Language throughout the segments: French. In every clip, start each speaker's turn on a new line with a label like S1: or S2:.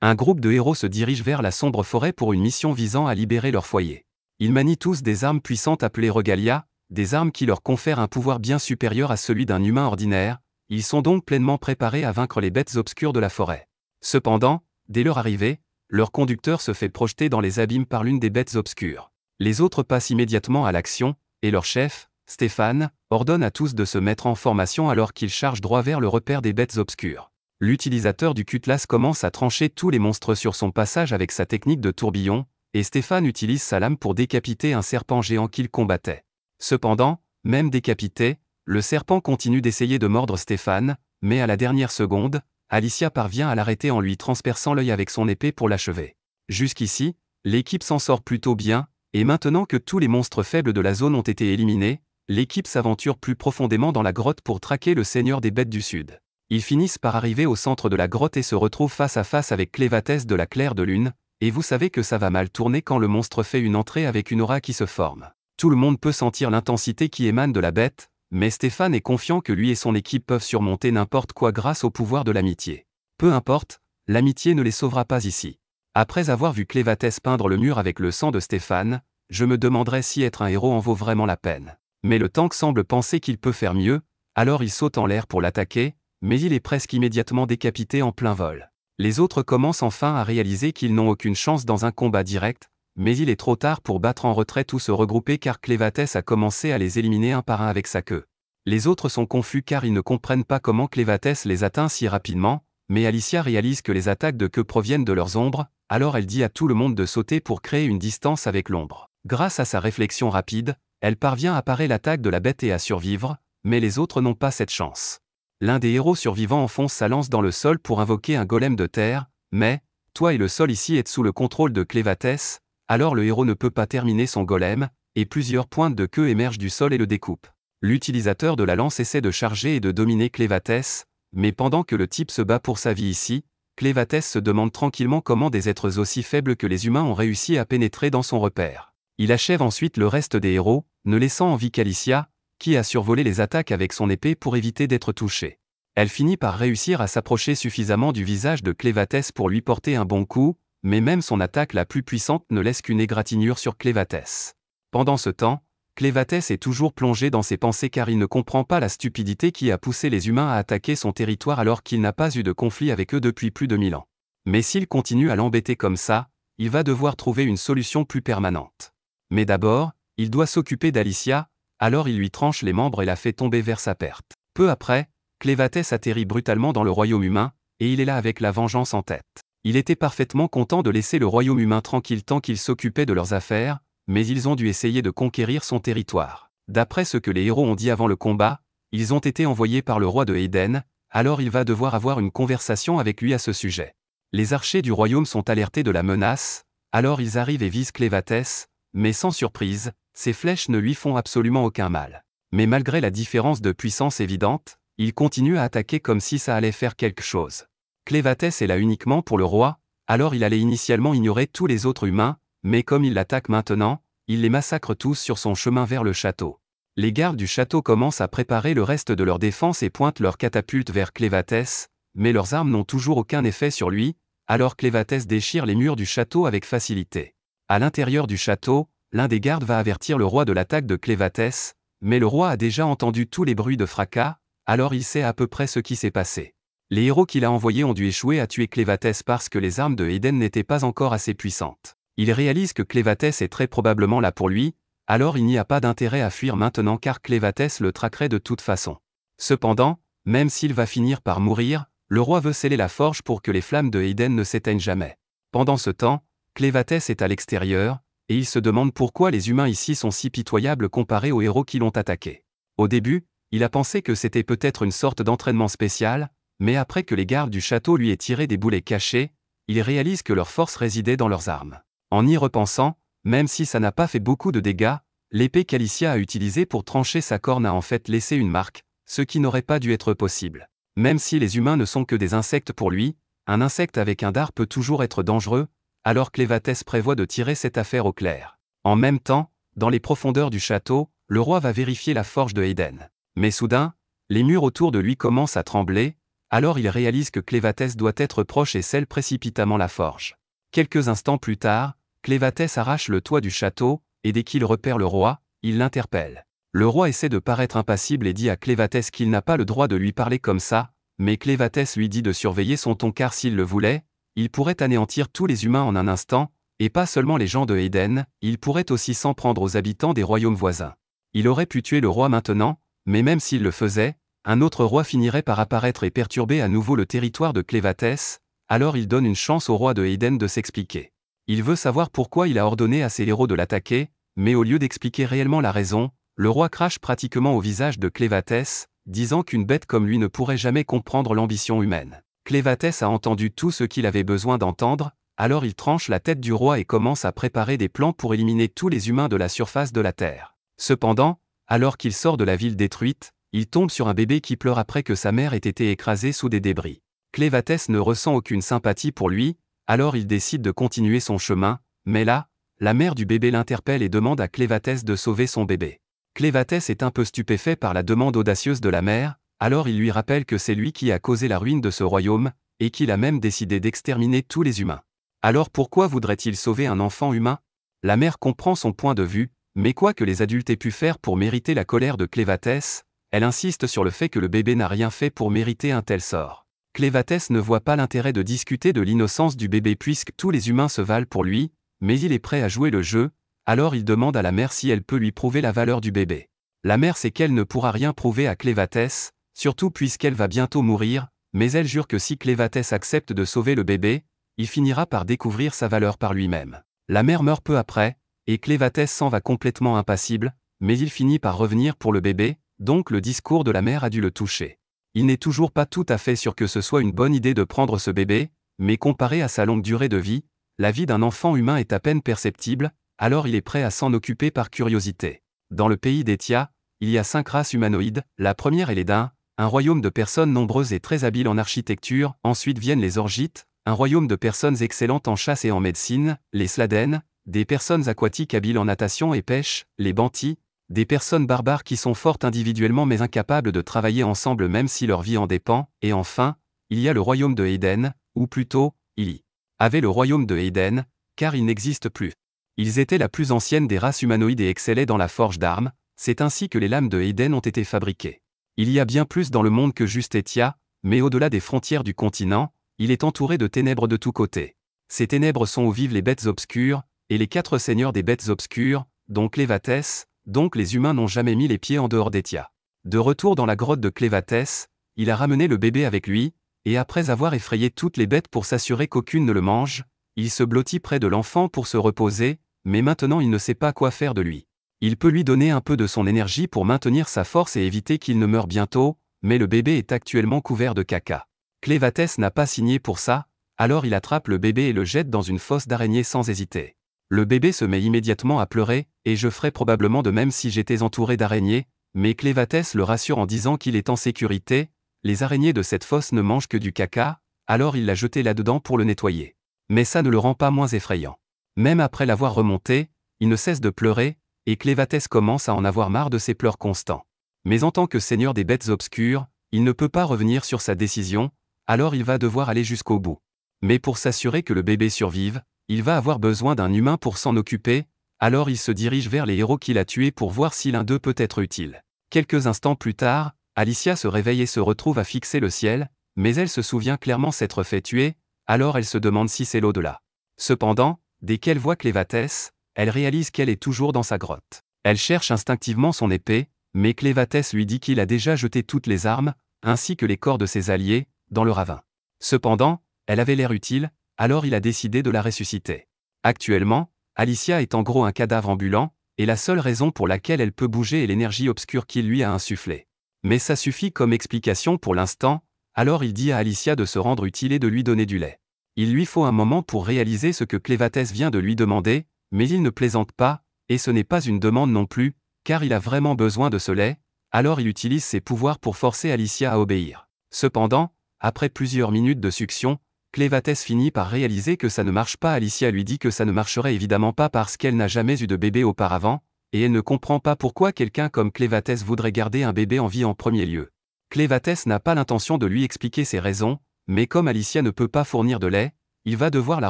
S1: Un groupe de héros se dirige vers la sombre forêt pour une mission visant à libérer leur foyer. Ils manient tous des armes puissantes appelées Regalia, des armes qui leur confèrent un pouvoir bien supérieur à celui d'un humain ordinaire. Ils sont donc pleinement préparés à vaincre les bêtes obscures de la forêt. Cependant, dès leur arrivée, leur conducteur se fait projeter dans les abîmes par l'une des bêtes obscures. Les autres passent immédiatement à l'action, et leur chef, Stéphane, ordonne à tous de se mettre en formation alors qu'ils chargent droit vers le repère des bêtes obscures. L'utilisateur du cutlass commence à trancher tous les monstres sur son passage avec sa technique de tourbillon, et Stéphane utilise sa lame pour décapiter un serpent géant qu'il combattait. Cependant, même décapité, le serpent continue d'essayer de mordre Stéphane, mais à la dernière seconde, Alicia parvient à l'arrêter en lui transperçant l'œil avec son épée pour l'achever. Jusqu'ici, l'équipe s'en sort plutôt bien, et maintenant que tous les monstres faibles de la zone ont été éliminés, l'équipe s'aventure plus profondément dans la grotte pour traquer le seigneur des bêtes du Sud. Ils finissent par arriver au centre de la grotte et se retrouvent face à face avec Clévatès de la Claire de Lune, et vous savez que ça va mal tourner quand le monstre fait une entrée avec une aura qui se forme. Tout le monde peut sentir l'intensité qui émane de la bête, mais Stéphane est confiant que lui et son équipe peuvent surmonter n'importe quoi grâce au pouvoir de l'amitié. Peu importe, l'amitié ne les sauvera pas ici. Après avoir vu Clévatès peindre le mur avec le sang de Stéphane, je me demanderais si être un héros en vaut vraiment la peine. Mais le tank semble penser qu'il peut faire mieux, alors il saute en l'air pour l'attaquer, mais il est presque immédiatement décapité en plein vol. Les autres commencent enfin à réaliser qu'ils n'ont aucune chance dans un combat direct, mais il est trop tard pour battre en retraite ou se regrouper car Clévatès a commencé à les éliminer un par un avec sa queue. Les autres sont confus car ils ne comprennent pas comment Clévatès les atteint si rapidement, mais Alicia réalise que les attaques de queue proviennent de leurs ombres, alors elle dit à tout le monde de sauter pour créer une distance avec l'ombre. Grâce à sa réflexion rapide, elle parvient à parer l'attaque de la bête et à survivre, mais les autres n'ont pas cette chance. L'un des héros survivants enfonce sa lance dans le sol pour invoquer un golem de terre, mais, toi et le sol ici êtes sous le contrôle de Clévatès, alors le héros ne peut pas terminer son golem, et plusieurs pointes de queue émergent du sol et le découpent. L'utilisateur de la lance essaie de charger et de dominer Clévatès, mais pendant que le type se bat pour sa vie ici, Clévatès se demande tranquillement comment des êtres aussi faibles que les humains ont réussi à pénétrer dans son repère. Il achève ensuite le reste des héros, ne laissant en vie qu'Alicia, qui a survolé les attaques avec son épée pour éviter d'être touchée. Elle finit par réussir à s'approcher suffisamment du visage de Clévatès pour lui porter un bon coup, mais même son attaque la plus puissante ne laisse qu'une égratignure sur Clévatès. Pendant ce temps, Clévatès est toujours plongé dans ses pensées car il ne comprend pas la stupidité qui a poussé les humains à attaquer son territoire alors qu'il n'a pas eu de conflit avec eux depuis plus de 1000 ans. Mais s'il continue à l'embêter comme ça, il va devoir trouver une solution plus permanente. Mais d'abord, il doit s'occuper d'Alicia, alors il lui tranche les membres et la fait tomber vers sa perte. Peu après, Clévatès atterrit brutalement dans le royaume humain, et il est là avec la vengeance en tête. Il était parfaitement content de laisser le royaume humain tranquille tant qu'il s'occupait de leurs affaires, mais ils ont dû essayer de conquérir son territoire. D'après ce que les héros ont dit avant le combat, ils ont été envoyés par le roi de Eden, alors il va devoir avoir une conversation avec lui à ce sujet. Les archers du royaume sont alertés de la menace, alors ils arrivent et visent Clévatès, mais sans surprise, ces flèches ne lui font absolument aucun mal. Mais malgré la différence de puissance évidente, il continue à attaquer comme si ça allait faire quelque chose. Clévatès est là uniquement pour le roi, alors il allait initialement ignorer tous les autres humains, mais comme il l'attaque maintenant, il les massacre tous sur son chemin vers le château. Les gardes du château commencent à préparer le reste de leur défense et pointent leurs catapultes vers Clévatès, mais leurs armes n'ont toujours aucun effet sur lui, alors Clévatès déchire les murs du château avec facilité. À l'intérieur du château, l'un des gardes va avertir le roi de l'attaque de Clévatès, mais le roi a déjà entendu tous les bruits de fracas, alors il sait à peu près ce qui s'est passé. Les héros qu'il a envoyés ont dû échouer à tuer Clévatès parce que les armes de Eden n'étaient pas encore assez puissantes. Il réalise que Clévatès est très probablement là pour lui, alors il n'y a pas d'intérêt à fuir maintenant car Clévatès le traquerait de toute façon. Cependant, même s'il va finir par mourir, le roi veut sceller la forge pour que les flammes de Eden ne s'éteignent jamais. Pendant ce temps, Clévatès est à l'extérieur, et il se demande pourquoi les humains ici sont si pitoyables comparés aux héros qui l'ont attaqué. Au début, il a pensé que c'était peut-être une sorte d'entraînement spécial, mais après que les gardes du château lui aient tiré des boulets cachés, il réalise que leur force résidait dans leurs armes. En y repensant, même si ça n'a pas fait beaucoup de dégâts, l'épée qu'Alicia a utilisée pour trancher sa corne a en fait laissé une marque, ce qui n'aurait pas dû être possible. Même si les humains ne sont que des insectes pour lui, un insecte avec un dard peut toujours être dangereux, alors Clévatès prévoit de tirer cette affaire au clair. En même temps, dans les profondeurs du château, le roi va vérifier la forge de Eden. Mais soudain, les murs autour de lui commencent à trembler, Alors il réalise que Clévatès doit être proche et scelle précipitamment la forge. Quelques instants plus tard, Clévatès arrache le toit du château, et dès qu'il repère le roi, il l'interpelle. Le roi essaie de paraître impassible et dit à Clévatès qu'il n'a pas le droit de lui parler comme ça, mais Clévatès lui dit de surveiller son ton car s'il le voulait, il pourrait anéantir tous les humains en un instant, et pas seulement les gens de Éden, il pourrait aussi s'en prendre aux habitants des royaumes voisins. Il aurait pu tuer le roi maintenant, mais même s'il le faisait, un autre roi finirait par apparaître et perturber à nouveau le territoire de Clévatès, alors il donne une chance au roi de Éden de s'expliquer. Il veut savoir pourquoi il a ordonné à ses héros de l'attaquer, mais au lieu d'expliquer réellement la raison, le roi crache pratiquement au visage de Clévatès, disant qu'une bête comme lui ne pourrait jamais comprendre l'ambition humaine. Clévatès a entendu tout ce qu'il avait besoin d'entendre, alors il tranche la tête du roi et commence à préparer des plans pour éliminer tous les humains de la surface de la terre. Cependant, alors qu'il sort de la ville détruite, il tombe sur un bébé qui pleure après que sa mère ait été écrasée sous des débris. Clévatès ne ressent aucune sympathie pour lui, alors il décide de continuer son chemin, mais là, la mère du bébé l'interpelle et demande à Clévatès de sauver son bébé. Clévatès est un peu stupéfait par la demande audacieuse de la mère, alors il lui rappelle que c'est lui qui a causé la ruine de ce royaume, et qu'il a même décidé d'exterminer tous les humains. Alors pourquoi voudrait-il sauver un enfant humain? La mère comprend son point de vue, mais quoi que les adultes aient pu faire pour mériter la colère de Clévatès, elle insiste sur le fait que le bébé n'a rien fait pour mériter un tel sort. Clévatès ne voit pas l'intérêt de discuter de l'innocence du bébé puisque tous les humains se valent pour lui, mais il est prêt à jouer le jeu, alors il demande à la mère si elle peut lui prouver la valeur du bébé. La mère sait qu'elle ne pourra rien prouver à Clévatès, surtout puisqu'elle va bientôt mourir, mais elle jure que si Clévatès accepte de sauver le bébé, il finira par découvrir sa valeur par lui-même. La mère meurt peu après, et Clévatès s'en va complètement impassible, mais il finit par revenir pour le bébé, donc le discours de la mère a dû le toucher. Il n'est toujours pas tout à fait sûr que ce soit une bonne idée de prendre ce bébé, mais comparé à sa longue durée de vie, la vie d'un enfant humain est à peine perceptible, alors il est prêt à s'en occuper par curiosité. Dans le pays d'Étia, il y a 5 races humanoïdes, la première est les Dains, un royaume de personnes nombreuses et très habiles en architecture, ensuite viennent les Orgites, un royaume de personnes excellentes en chasse et en médecine, les Sladènes, des personnes aquatiques habiles en natation et pêche, les Bantis, des personnes barbares qui sont fortes individuellement mais incapables de travailler ensemble même si leur vie en dépend, et enfin, il y a le royaume de Éden, ou plutôt, il y avait le royaume de Éden, car il n'existe plus. Ils étaient la plus ancienne des races humanoïdes et excellaient dans la forge d'armes, c'est ainsi que les lames de Éden ont été fabriquées. Il y a bien plus dans le monde que juste Étia, mais au-delà des frontières du continent, il est entouré de ténèbres de tous côtés. Ces ténèbres sont où vivent les bêtes obscures, et les 4 seigneurs des bêtes obscures, dont Clévatès, donc les humains n'ont jamais mis les pieds en dehors d'Étia. De retour dans la grotte de Clévatès, il a ramené le bébé avec lui, et après avoir effrayé toutes les bêtes pour s'assurer qu'aucune ne le mange, il se blottit près de l'enfant pour se reposer, mais maintenant il ne sait pas quoi faire de lui. Il peut lui donner un peu de son énergie pour maintenir sa force et éviter qu'il ne meure bientôt, mais le bébé est actuellement couvert de caca. Clévatès n'a pas signé pour ça, alors il attrape le bébé et le jette dans une fosse d'araignée sans hésiter. Le bébé se met immédiatement à pleurer, et je ferais probablement de même si j'étais entouré d'araignées, mais Clévatès le rassure en disant qu'il est en sécurité, les araignées de cette fosse ne mangent que du caca, alors il l'a jeté là-dedans pour le nettoyer. Mais ça ne le rend pas moins effrayant. Même après l'avoir remonté, il ne cesse de pleurer, et Clévatès commence à en avoir marre de ses pleurs constants. Mais en tant que seigneur des bêtes obscures, il ne peut pas revenir sur sa décision, alors il va devoir aller jusqu'au bout. Mais pour s'assurer que le bébé survive, il va avoir besoin d'un humain pour s'en occuper, alors il se dirige vers les héros qu'il a tués pour voir si l'un d'eux peut être utile. Quelques instants plus tard, Alicia se réveille et se retrouve à fixer le ciel, mais elle se souvient clairement s'être fait tuer, alors elle se demande si c'est l'au-delà. Cependant, dès qu'elle voit Clévatès, elle réalise qu'elle est toujours dans sa grotte. Elle cherche instinctivement son épée, mais Clévatès lui dit qu'il a déjà jeté toutes les armes, ainsi que les corps de ses alliés, dans le ravin. Cependant, elle avait l'air utile, alors il a décidé de la ressusciter. Actuellement, Alicia est en gros un cadavre ambulant, et la seule raison pour laquelle elle peut bouger est l'énergie obscure qu'il lui a insufflée. Mais ça suffit comme explication pour l'instant, alors il dit à Alicia de se rendre utile et de lui donner du lait. Il lui faut un moment pour réaliser ce que Clévatès vient de lui demander, mais il ne plaisante pas, et ce n'est pas une demande non plus, car il a vraiment besoin de ce lait, alors il utilise ses pouvoirs pour forcer Alicia à obéir. Cependant, après plusieurs minutes de succion, Clévatès finit par réaliser que ça ne marche pas. Alicia lui dit que ça ne marcherait évidemment pas parce qu'elle n'a jamais eu de bébé auparavant, et elle ne comprend pas pourquoi quelqu'un comme Clévatès voudrait garder un bébé en vie en premier lieu. Clévatès n'a pas l'intention de lui expliquer ses raisons, mais comme Alicia ne peut pas fournir de lait, il va devoir la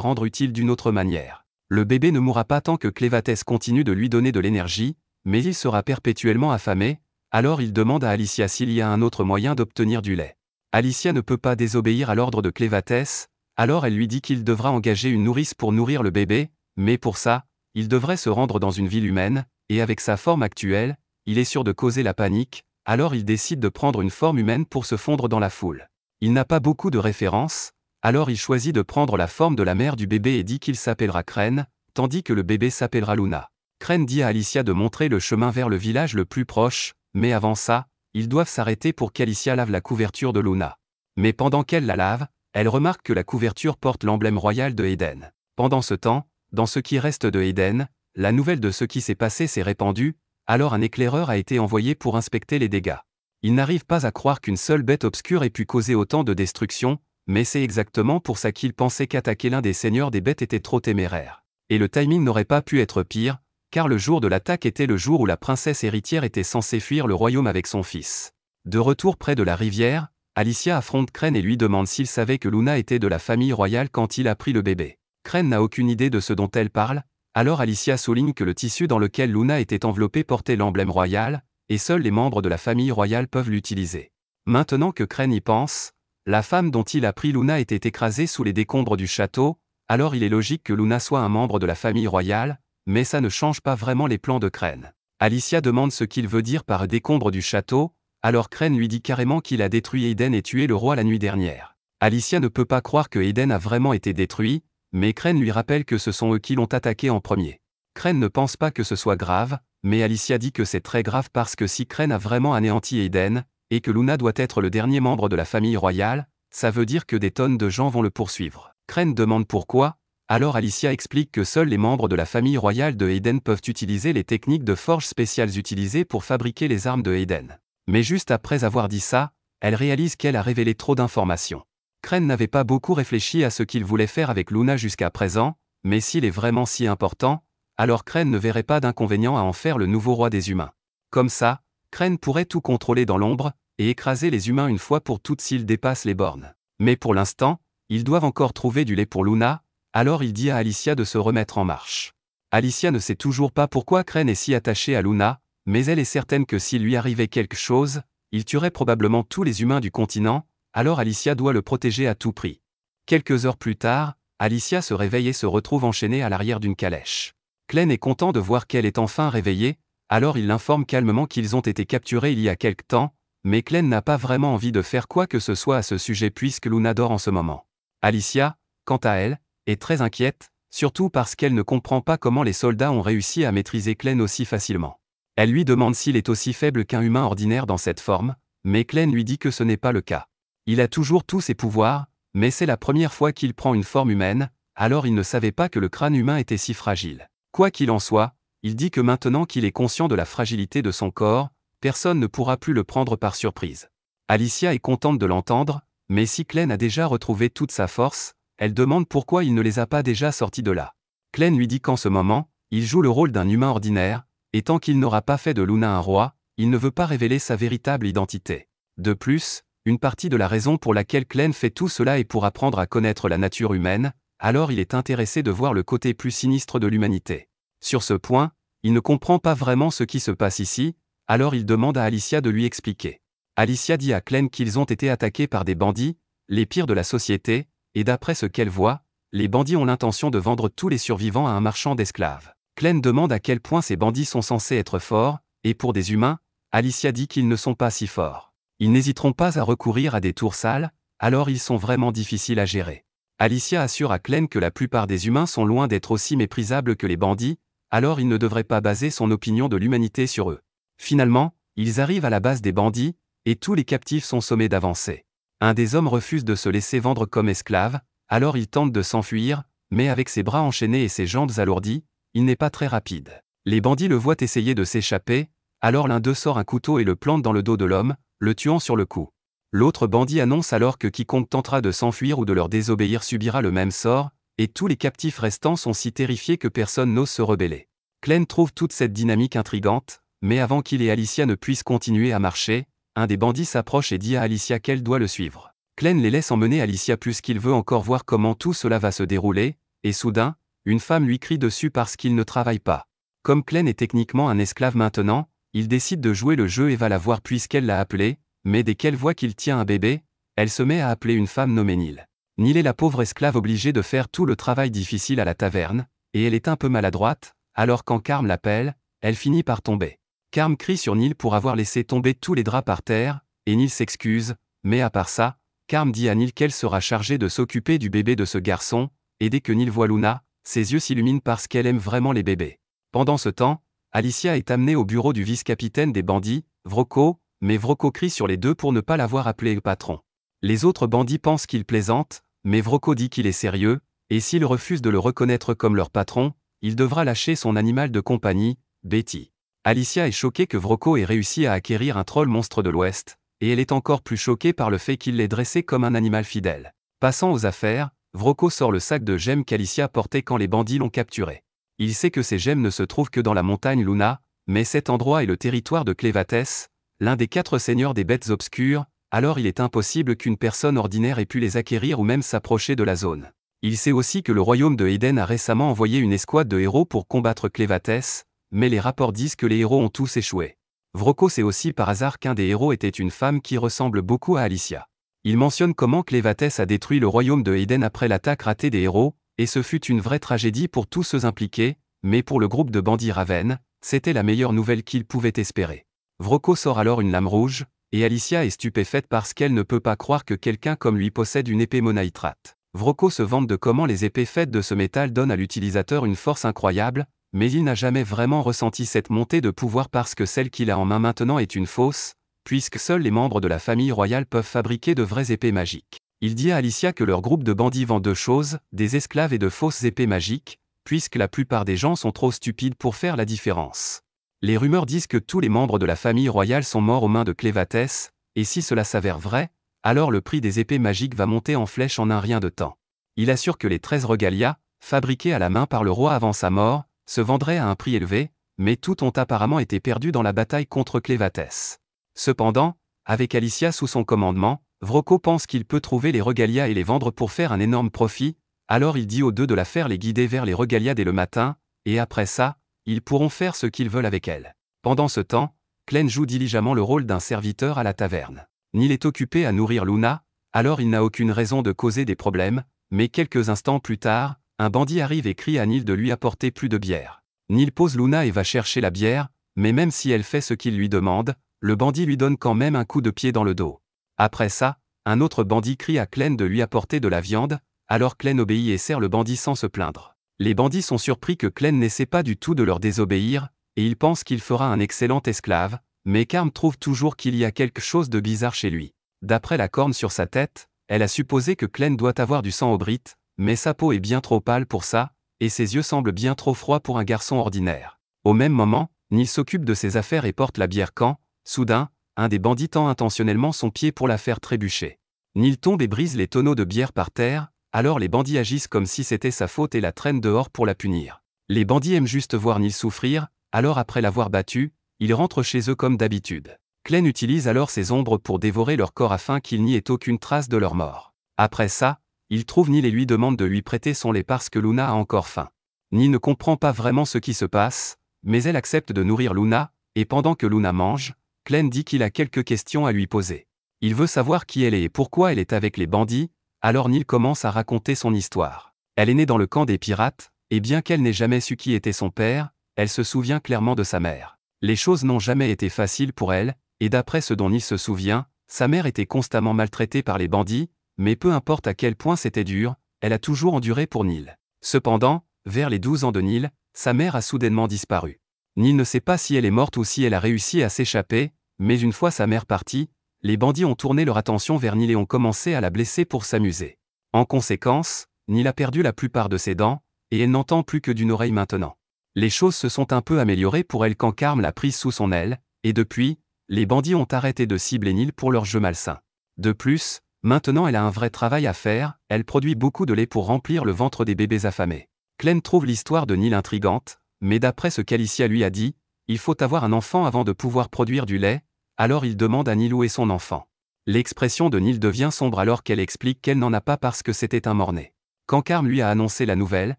S1: rendre utile d'une autre manière. Le bébé ne mourra pas tant que Clévatès continue de lui donner de l'énergie, mais il sera perpétuellement affamé, alors il demande à Alicia s'il y a un autre moyen d'obtenir du lait. Alicia ne peut pas désobéir à l'ordre de Clévatès, alors elle lui dit qu'il devra engager une nourrice pour nourrir le bébé, mais pour ça, il devrait se rendre dans une ville humaine, et avec sa forme actuelle, il est sûr de causer la panique, alors il décide de prendre une forme humaine pour se fondre dans la foule. Il n'a pas beaucoup de références, alors il choisit de prendre la forme de la mère du bébé et dit qu'il s'appellera Crène, tandis que le bébé s'appellera Luna. Crène dit à Alicia de montrer le chemin vers le village le plus proche, mais avant ça, ils doivent s'arrêter pour qu'Alicia lave la couverture de Luna. Mais pendant qu'elle la lave, elle remarque que la couverture porte l'emblème royal de Eden. Pendant ce temps, dans ce qui reste de Eden, la nouvelle de ce qui s'est passé s'est répandue, alors un éclaireur a été envoyé pour inspecter les dégâts. Il n'arrive pas à croire qu'une seule bête obscure ait pu causer autant de destruction, mais c'est exactement pour ça qu'il pensait qu'attaquer l'un des seigneurs des bêtes était trop téméraire. Et le timing n'aurait pas pu être pire, car le jour de l'attaque était le jour où la princesse héritière était censée fuir le royaume avec son fils. De retour près de la rivière, Alicia affronte Crène et lui demande s'il savait que Luna était de la famille royale quand il a pris le bébé. Crène n'a aucune idée de ce dont elle parle, alors Alicia souligne que le tissu dans lequel Luna était enveloppée portait l'emblème royal, et seuls les membres de la famille royale peuvent l'utiliser. Maintenant que Crène y pense, la femme dont il a pris Luna était écrasée sous les décombres du château, alors il est logique que Luna soit un membre de la famille royale, mais ça ne change pas vraiment les plans de Crène. Alicia demande ce qu'il veut dire par décombres du château, alors Crène lui dit carrément qu'il a détruit Eden et tué le roi la nuit dernière. Alicia ne peut pas croire que Eden a vraiment été détruit, mais Crène lui rappelle que ce sont eux qui l'ont attaqué en premier. Crène ne pense pas que ce soit grave, mais Alicia dit que c'est très grave parce que si Crène a vraiment anéanti Eden, et que Luna doit être le dernier membre de la famille royale, ça veut dire que des tonnes de gens vont le poursuivre. Crène demande pourquoi, alors Alicia explique que seuls les membres de la famille royale de Eden peuvent utiliser les techniques de forge spéciales utilisées pour fabriquer les armes de Eden. Mais juste après avoir dit ça, elle réalise qu'elle a révélé trop d'informations. Crène n'avait pas beaucoup réfléchi à ce qu'il voulait faire avec Luna jusqu'à présent, mais s'il est vraiment si important, alors Crène ne verrait pas d'inconvénient à en faire le nouveau roi des humains. Comme ça, Crène pourrait tout contrôler dans l'ombre, et écraser les humains une fois pour toutes s'ils dépassent les bornes. Mais pour l'instant, ils doivent encore trouver du lait pour Luna, alors il dit à Alicia de se remettre en marche. Alicia ne sait toujours pas pourquoi Crène est si attachée à Luna, mais elle est certaine que s'il lui arrivait quelque chose, il tuerait probablement tous les humains du continent, alors Alicia doit le protéger à tout prix. Quelques heures plus tard, Alicia se réveille et se retrouve enchaînée à l'arrière d'une calèche. Crène est content de voir qu'elle est enfin réveillée, alors il l'informe calmement qu'ils ont été capturés il y a quelque temps, mais Crène n'a pas vraiment envie de faire quoi que ce soit à ce sujet puisque Luna dort en ce moment. Alicia, quant à elle, est très inquiète, surtout parce qu'elle ne comprend pas comment les soldats ont réussi à maîtriser Crène aussi facilement. Elle lui demande s'il est aussi faible qu'un humain ordinaire dans cette forme, mais Crène lui dit que ce n'est pas le cas. Il a toujours tous ses pouvoirs, mais c'est la première fois qu'il prend une forme humaine, alors il ne savait pas que le crâne humain était si fragile. Quoi qu'il en soit, il dit que maintenant qu'il est conscient de la fragilité de son corps, personne ne pourra plus le prendre par surprise. Alicia est contente de l'entendre, mais si Crène a déjà retrouvé toute sa force, elle demande pourquoi il ne les a pas déjà sortis de là. Crène lui dit qu'en ce moment, il joue le rôle d'un humain ordinaire, et tant qu'il n'aura pas fait de Luna un roi, il ne veut pas révéler sa véritable identité. De plus, une partie de la raison pour laquelle Crène fait tout cela est pour apprendre à connaître la nature humaine, alors il est intéressé de voir le côté plus sinistre de l'humanité. Sur ce point, il ne comprend pas vraiment ce qui se passe ici, alors il demande à Alicia de lui expliquer. Alicia dit à Crène qu'ils ont été attaqués par des bandits, les pires de la société, et d'après ce qu'elle voit, les bandits ont l'intention de vendre tous les survivants à un marchand d'esclaves. Crène demande à quel point ces bandits sont censés être forts, et pour des humains, Alicia dit qu'ils ne sont pas si forts. Ils n'hésiteront pas à recourir à des tours sales, alors ils sont vraiment difficiles à gérer. Alicia assure à Crène que la plupart des humains sont loin d'être aussi méprisables que les bandits, alors il ne devrait pas baser son opinion de l'humanité sur eux. Finalement, ils arrivent à la base des bandits, et tous les captifs sont sommés d'avancer. Un des hommes refuse de se laisser vendre comme esclave, alors il tente de s'enfuir, mais avec ses bras enchaînés et ses jambes alourdies, il n'est pas très rapide. Les bandits le voient essayer de s'échapper, alors l'un d'eux sort un couteau et le plante dans le dos de l'homme, le tuant sur le coup. L'autre bandit annonce alors que quiconque tentera de s'enfuir ou de leur désobéir subira le même sort, et tous les captifs restants sont si terrifiés que personne n'ose se rebeller. Crène trouve toute cette dynamique intrigante, mais avant qu'il et Alicia ne puissent continuer à marcher, un des bandits s'approche et dit à Alicia qu'elle doit le suivre. Glenn les laisse emmener Alicia puisqu'il veut encore voir comment tout cela va se dérouler, et soudain, une femme lui crie dessus parce qu'il ne travaille pas. Comme Glenn est techniquement un esclave maintenant, il décide de jouer le jeu et va la voir puisqu'elle l'a appelé, mais dès qu'elle voit qu'il tient un bébé, elle se met à appeler une femme nommée Neil. Neil est la pauvre esclave obligée de faire tout le travail difficile à la taverne, et elle est un peu maladroite, alors quand Carm l'appelle, elle finit par tomber. Carm crie sur Neil pour avoir laissé tomber tous les draps par terre, et Neil s'excuse, mais à part ça, Carm dit à Neil qu'elle sera chargée de s'occuper du bébé de ce garçon, et dès que Neil voit Luna, ses yeux s'illuminent parce qu'elle aime vraiment les bébés. Pendant ce temps, Alicia est amenée au bureau du vice-capitaine des bandits, Vrocko, mais Vrocko crie sur les deux pour ne pas l'avoir appelé le patron. Les autres bandits pensent qu'il plaisante, mais Vrocko dit qu'il est sérieux, et s'il refuse de le reconnaître comme leur patron, il devra lâcher son animal de compagnie, Betty. Alicia est choquée que Vrocko ait réussi à acquérir un troll monstre de l'Ouest, et elle est encore plus choquée par le fait qu'il l'ait dressé comme un animal fidèle. Passant aux affaires, Vrocko sort le sac de gemmes qu'Alicia portait quand les bandits l'ont capturé. Il sait que ces gemmes ne se trouvent que dans la montagne Luna, mais cet endroit est le territoire de Clévatès, l'un des 4 seigneurs des bêtes obscures, alors il est impossible qu'une personne ordinaire ait pu les acquérir ou même s'approcher de la zone. Il sait aussi que le royaume de Eden a récemment envoyé une escouade de héros pour combattre Clévatès, mais les rapports disent que les héros ont tous échoué. Vrocko sait aussi par hasard qu'un des héros était une femme qui ressemble beaucoup à Alicia. Il mentionne comment Clévatès a détruit le royaume de Eden après l'attaque ratée des héros, et ce fut une vraie tragédie pour tous ceux impliqués, mais pour le groupe de bandits Raven, c'était la meilleure nouvelle qu'ils pouvaient espérer. Vrocko sort alors une lame rouge, et Alicia est stupéfaite parce qu'elle ne peut pas croire que quelqu'un comme lui possède une épée monaïtrate. Vrocko se vante de comment les épées faites de ce métal donnent à l'utilisateur une force incroyable, mais il n'a jamais vraiment ressenti cette montée de pouvoir parce que celle qu'il a en main maintenant est une fausse, puisque seuls les membres de la famille royale peuvent fabriquer de vraies épées magiques. Il dit à Alicia que leur groupe de bandits vend 2 choses, des esclaves et de fausses épées magiques, puisque la plupart des gens sont trop stupides pour faire la différence. Les rumeurs disent que tous les membres de la famille royale sont morts aux mains de Clévatès, et si cela s'avère vrai, alors le prix des épées magiques va monter en flèche en un rien de temps. Il assure que les 13 regalias, fabriqués à la main par le roi avant sa mort, se vendraient à un prix élevé, mais tout ont apparemment été perdus dans la bataille contre Clévatès. Cependant, avec Alicia sous son commandement, Vrocko pense qu'il peut trouver les regalias et les vendre pour faire un énorme profit, alors il dit aux deux de la faire les guider vers les regalias dès le matin, et après ça, ils pourront faire ce qu'ils veulent avec elles. Pendant ce temps, Glenn joue diligemment le rôle d'un serviteur à la taverne. Neil est occupé à nourrir Luna, alors il n'a aucune raison de causer des problèmes, mais quelques instants plus tard, un bandit arrive et crie à Neil de lui apporter plus de bière. Neil pose Luna et va chercher la bière, mais même si elle fait ce qu'il lui demande, le bandit lui donne quand même un coup de pied dans le dos. Après ça, un autre bandit crie à Glenn de lui apporter de la viande, alors Glenn obéit et sert le bandit sans se plaindre. Les bandits sont surpris que Glenn n'essaie pas du tout de leur désobéir, et ils pensent qu'il fera un excellent esclave, mais Carm trouve toujours qu'il y a quelque chose de bizarre chez lui. D'après la corne sur sa tête, elle a supposé que Glenn doit avoir du sang aubrite, mais sa peau est bien trop pâle pour ça, et ses yeux semblent bien trop froids pour un garçon ordinaire. Au même moment, Neil s'occupe de ses affaires et porte la bière quand, soudain, un des bandits tend intentionnellement son pied pour la faire trébucher. Neil tombe et brise les tonneaux de bière par terre, alors les bandits agissent comme si c'était sa faute et la traînent dehors pour la punir. Les bandits aiment juste voir Neil souffrir, alors après l'avoir battu, ils rentrent chez eux comme d'habitude. Glenn utilise alors ses ombres pour dévorer leur corps afin qu'il n'y ait aucune trace de leur mort. Après ça, il trouve Neil et lui demande de lui prêter son lait parce que Luna a encore faim. Neil ne comprend pas vraiment ce qui se passe, mais elle accepte de nourrir Luna, et pendant que Luna mange, Glenn dit qu'il a quelques questions à lui poser. Il veut savoir qui elle est et pourquoi elle est avec les bandits, alors Neil commence à raconter son histoire. Elle est née dans le camp des pirates, et bien qu'elle n'ait jamais su qui était son père, elle se souvient clairement de sa mère. Les choses n'ont jamais été faciles pour elle, et d'après ce dont Neil se souvient, sa mère était constamment maltraitée par les bandits, mais peu importe à quel point c'était dur, elle a toujours enduré pour Neil. Cependant, vers les 12 ans de Neil, sa mère a soudainement disparu. Neil ne sait pas si elle est morte ou si elle a réussi à s'échapper, mais une fois sa mère partie, les bandits ont tourné leur attention vers Neil et ont commencé à la blesser pour s'amuser. En conséquence, Neil a perdu la plupart de ses dents, et elle n'entend plus que d'une oreille maintenant. Les choses se sont un peu améliorées pour elle quand Carm l'a prise sous son aile, et depuis, les bandits ont arrêté de cibler Neil pour leur jeu malsain. De plus, maintenant elle a un vrai travail à faire, elle produit beaucoup de lait pour remplir le ventre des bébés affamés. Glenn trouve l'histoire de Neil intrigante, mais d'après ce qu'Alicia lui a dit, il faut avoir un enfant avant de pouvoir produire du lait, alors il demande à Neil où est son enfant. L'expression de Neil devient sombre alors qu'elle explique qu'elle n'en a pas parce que c'était un mort-né. Quand Carm lui a annoncé la nouvelle,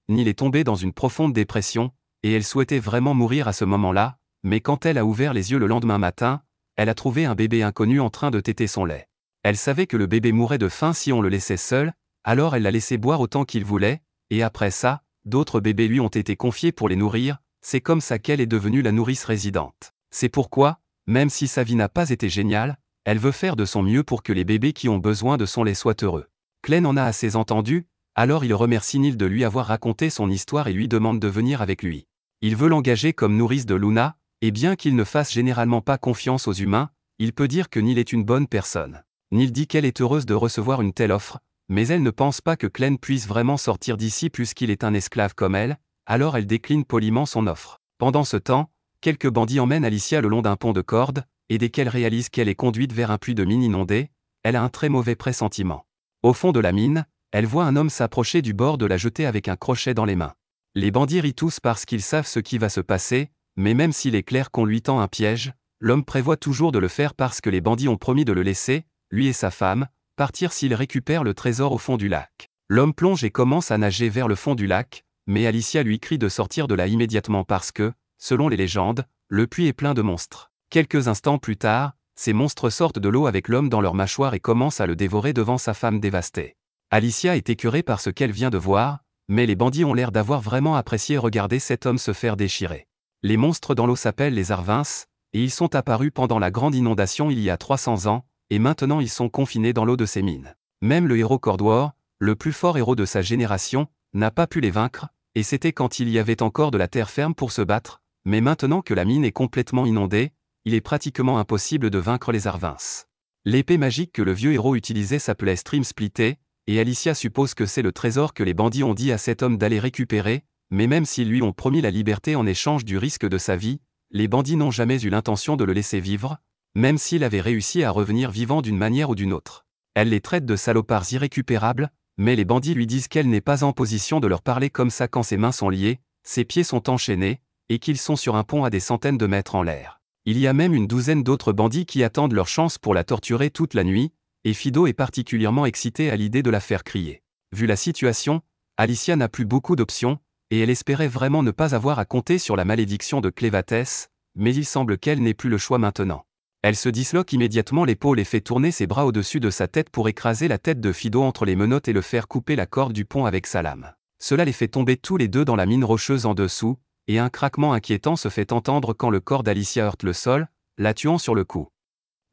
S1: Neil est tombée dans une profonde dépression, et elle souhaitait vraiment mourir à ce moment-là, mais quand elle a ouvert les yeux le lendemain matin, elle a trouvé un bébé inconnu en train de téter son lait. Elle savait que le bébé mourrait de faim si on le laissait seul, alors elle l'a laissé boire autant qu'il voulait, et après ça, d'autres bébés lui ont été confiés pour les nourrir, c'est comme ça qu'elle est devenue la nourrice résidente. C'est pourquoi, même si sa vie n'a pas été géniale, elle veut faire de son mieux pour que les bébés qui ont besoin de son lait soient heureux. Glenn en a assez entendu, alors il remercie Neil de lui avoir raconté son histoire et lui demande de venir avec lui. Il veut l'engager comme nourrice de Luna, et bien qu'il ne fasse généralement pas confiance aux humains, il peut dire que Neil est une bonne personne. Neil dit qu'elle est heureuse de recevoir une telle offre, mais elle ne pense pas que Glenn puisse vraiment sortir d'ici puisqu'il est un esclave comme elle, alors elle décline poliment son offre. Pendant ce temps, quelques bandits emmènent Alicia le long d'un pont de cordes, et dès qu'elle réalise qu'elle est conduite vers un puits de mine inondé, elle a un très mauvais pressentiment. Au fond de la mine, elle voit un homme s'approcher du bord de la jetée avec un crochet dans les mains. Les bandits rient tous parce qu'ils savent ce qui va se passer, mais même s'il est clair qu'on lui tend un piège, l'homme prévoit toujours de le faire parce que les bandits ont promis de le laisser, lui et sa femme, partir s'il récupère le trésor au fond du lac. L'homme plonge et commence à nager vers le fond du lac, mais Alicia lui crie de sortir de là immédiatement parce que, selon les légendes, le puits est plein de monstres. Quelques instants plus tard, ces monstres sortent de l'eau avec l'homme dans leur mâchoire et commencent à le dévorer devant sa femme dévastée. Alicia est écœurée par ce qu'elle vient de voir, mais les bandits ont l'air d'avoir vraiment apprécié regarder cet homme se faire déchirer. Les monstres dans l'eau s'appellent les Arvinces, et ils sont apparus pendant la grande inondation il y a 300 ans, et maintenant ils sont confinés dans l'eau de ces mines. Même le héros Cordwar, le plus fort héros de sa génération, n'a pas pu les vaincre, et c'était quand il y avait encore de la terre ferme pour se battre, mais maintenant que la mine est complètement inondée, il est pratiquement impossible de vaincre les Arvinces. L'épée magique que le vieux héros utilisait s'appelait Stream Splitté, et Alicia suppose que c'est le trésor que les bandits ont dit à cet homme d'aller récupérer, mais même s'ils lui ont promis la liberté en échange du risque de sa vie, les bandits n'ont jamais eu l'intention de le laisser vivre, même s'il avait réussi à revenir vivant d'une manière ou d'une autre. Elle les traite de salopards irrécupérables, mais les bandits lui disent qu'elle n'est pas en position de leur parler comme ça quand ses mains sont liées, ses pieds sont enchaînés, et qu'ils sont sur un pont à des centaines de mètres en l'air. Il y a même une douzaine d'autres bandits qui attendent leur chance pour la torturer toute la nuit, et Fido est particulièrement excitée à l'idée de la faire crier. Vu la situation, Alicia n'a plus beaucoup d'options, et elle espérait vraiment ne pas avoir à compter sur la malédiction de Clévatès, mais il semble qu'elle n'ait plus le choix maintenant. Elle se disloque immédiatement l'épaule et fait tourner ses bras au-dessus de sa tête pour écraser la tête de Fido entre les menottes et le faire couper la corde du pont avec sa lame. Cela les fait tomber tous les deux dans la mine rocheuse en dessous, et un craquement inquiétant se fait entendre quand le corps d'Alicia heurte le sol, la tuant sur le coup.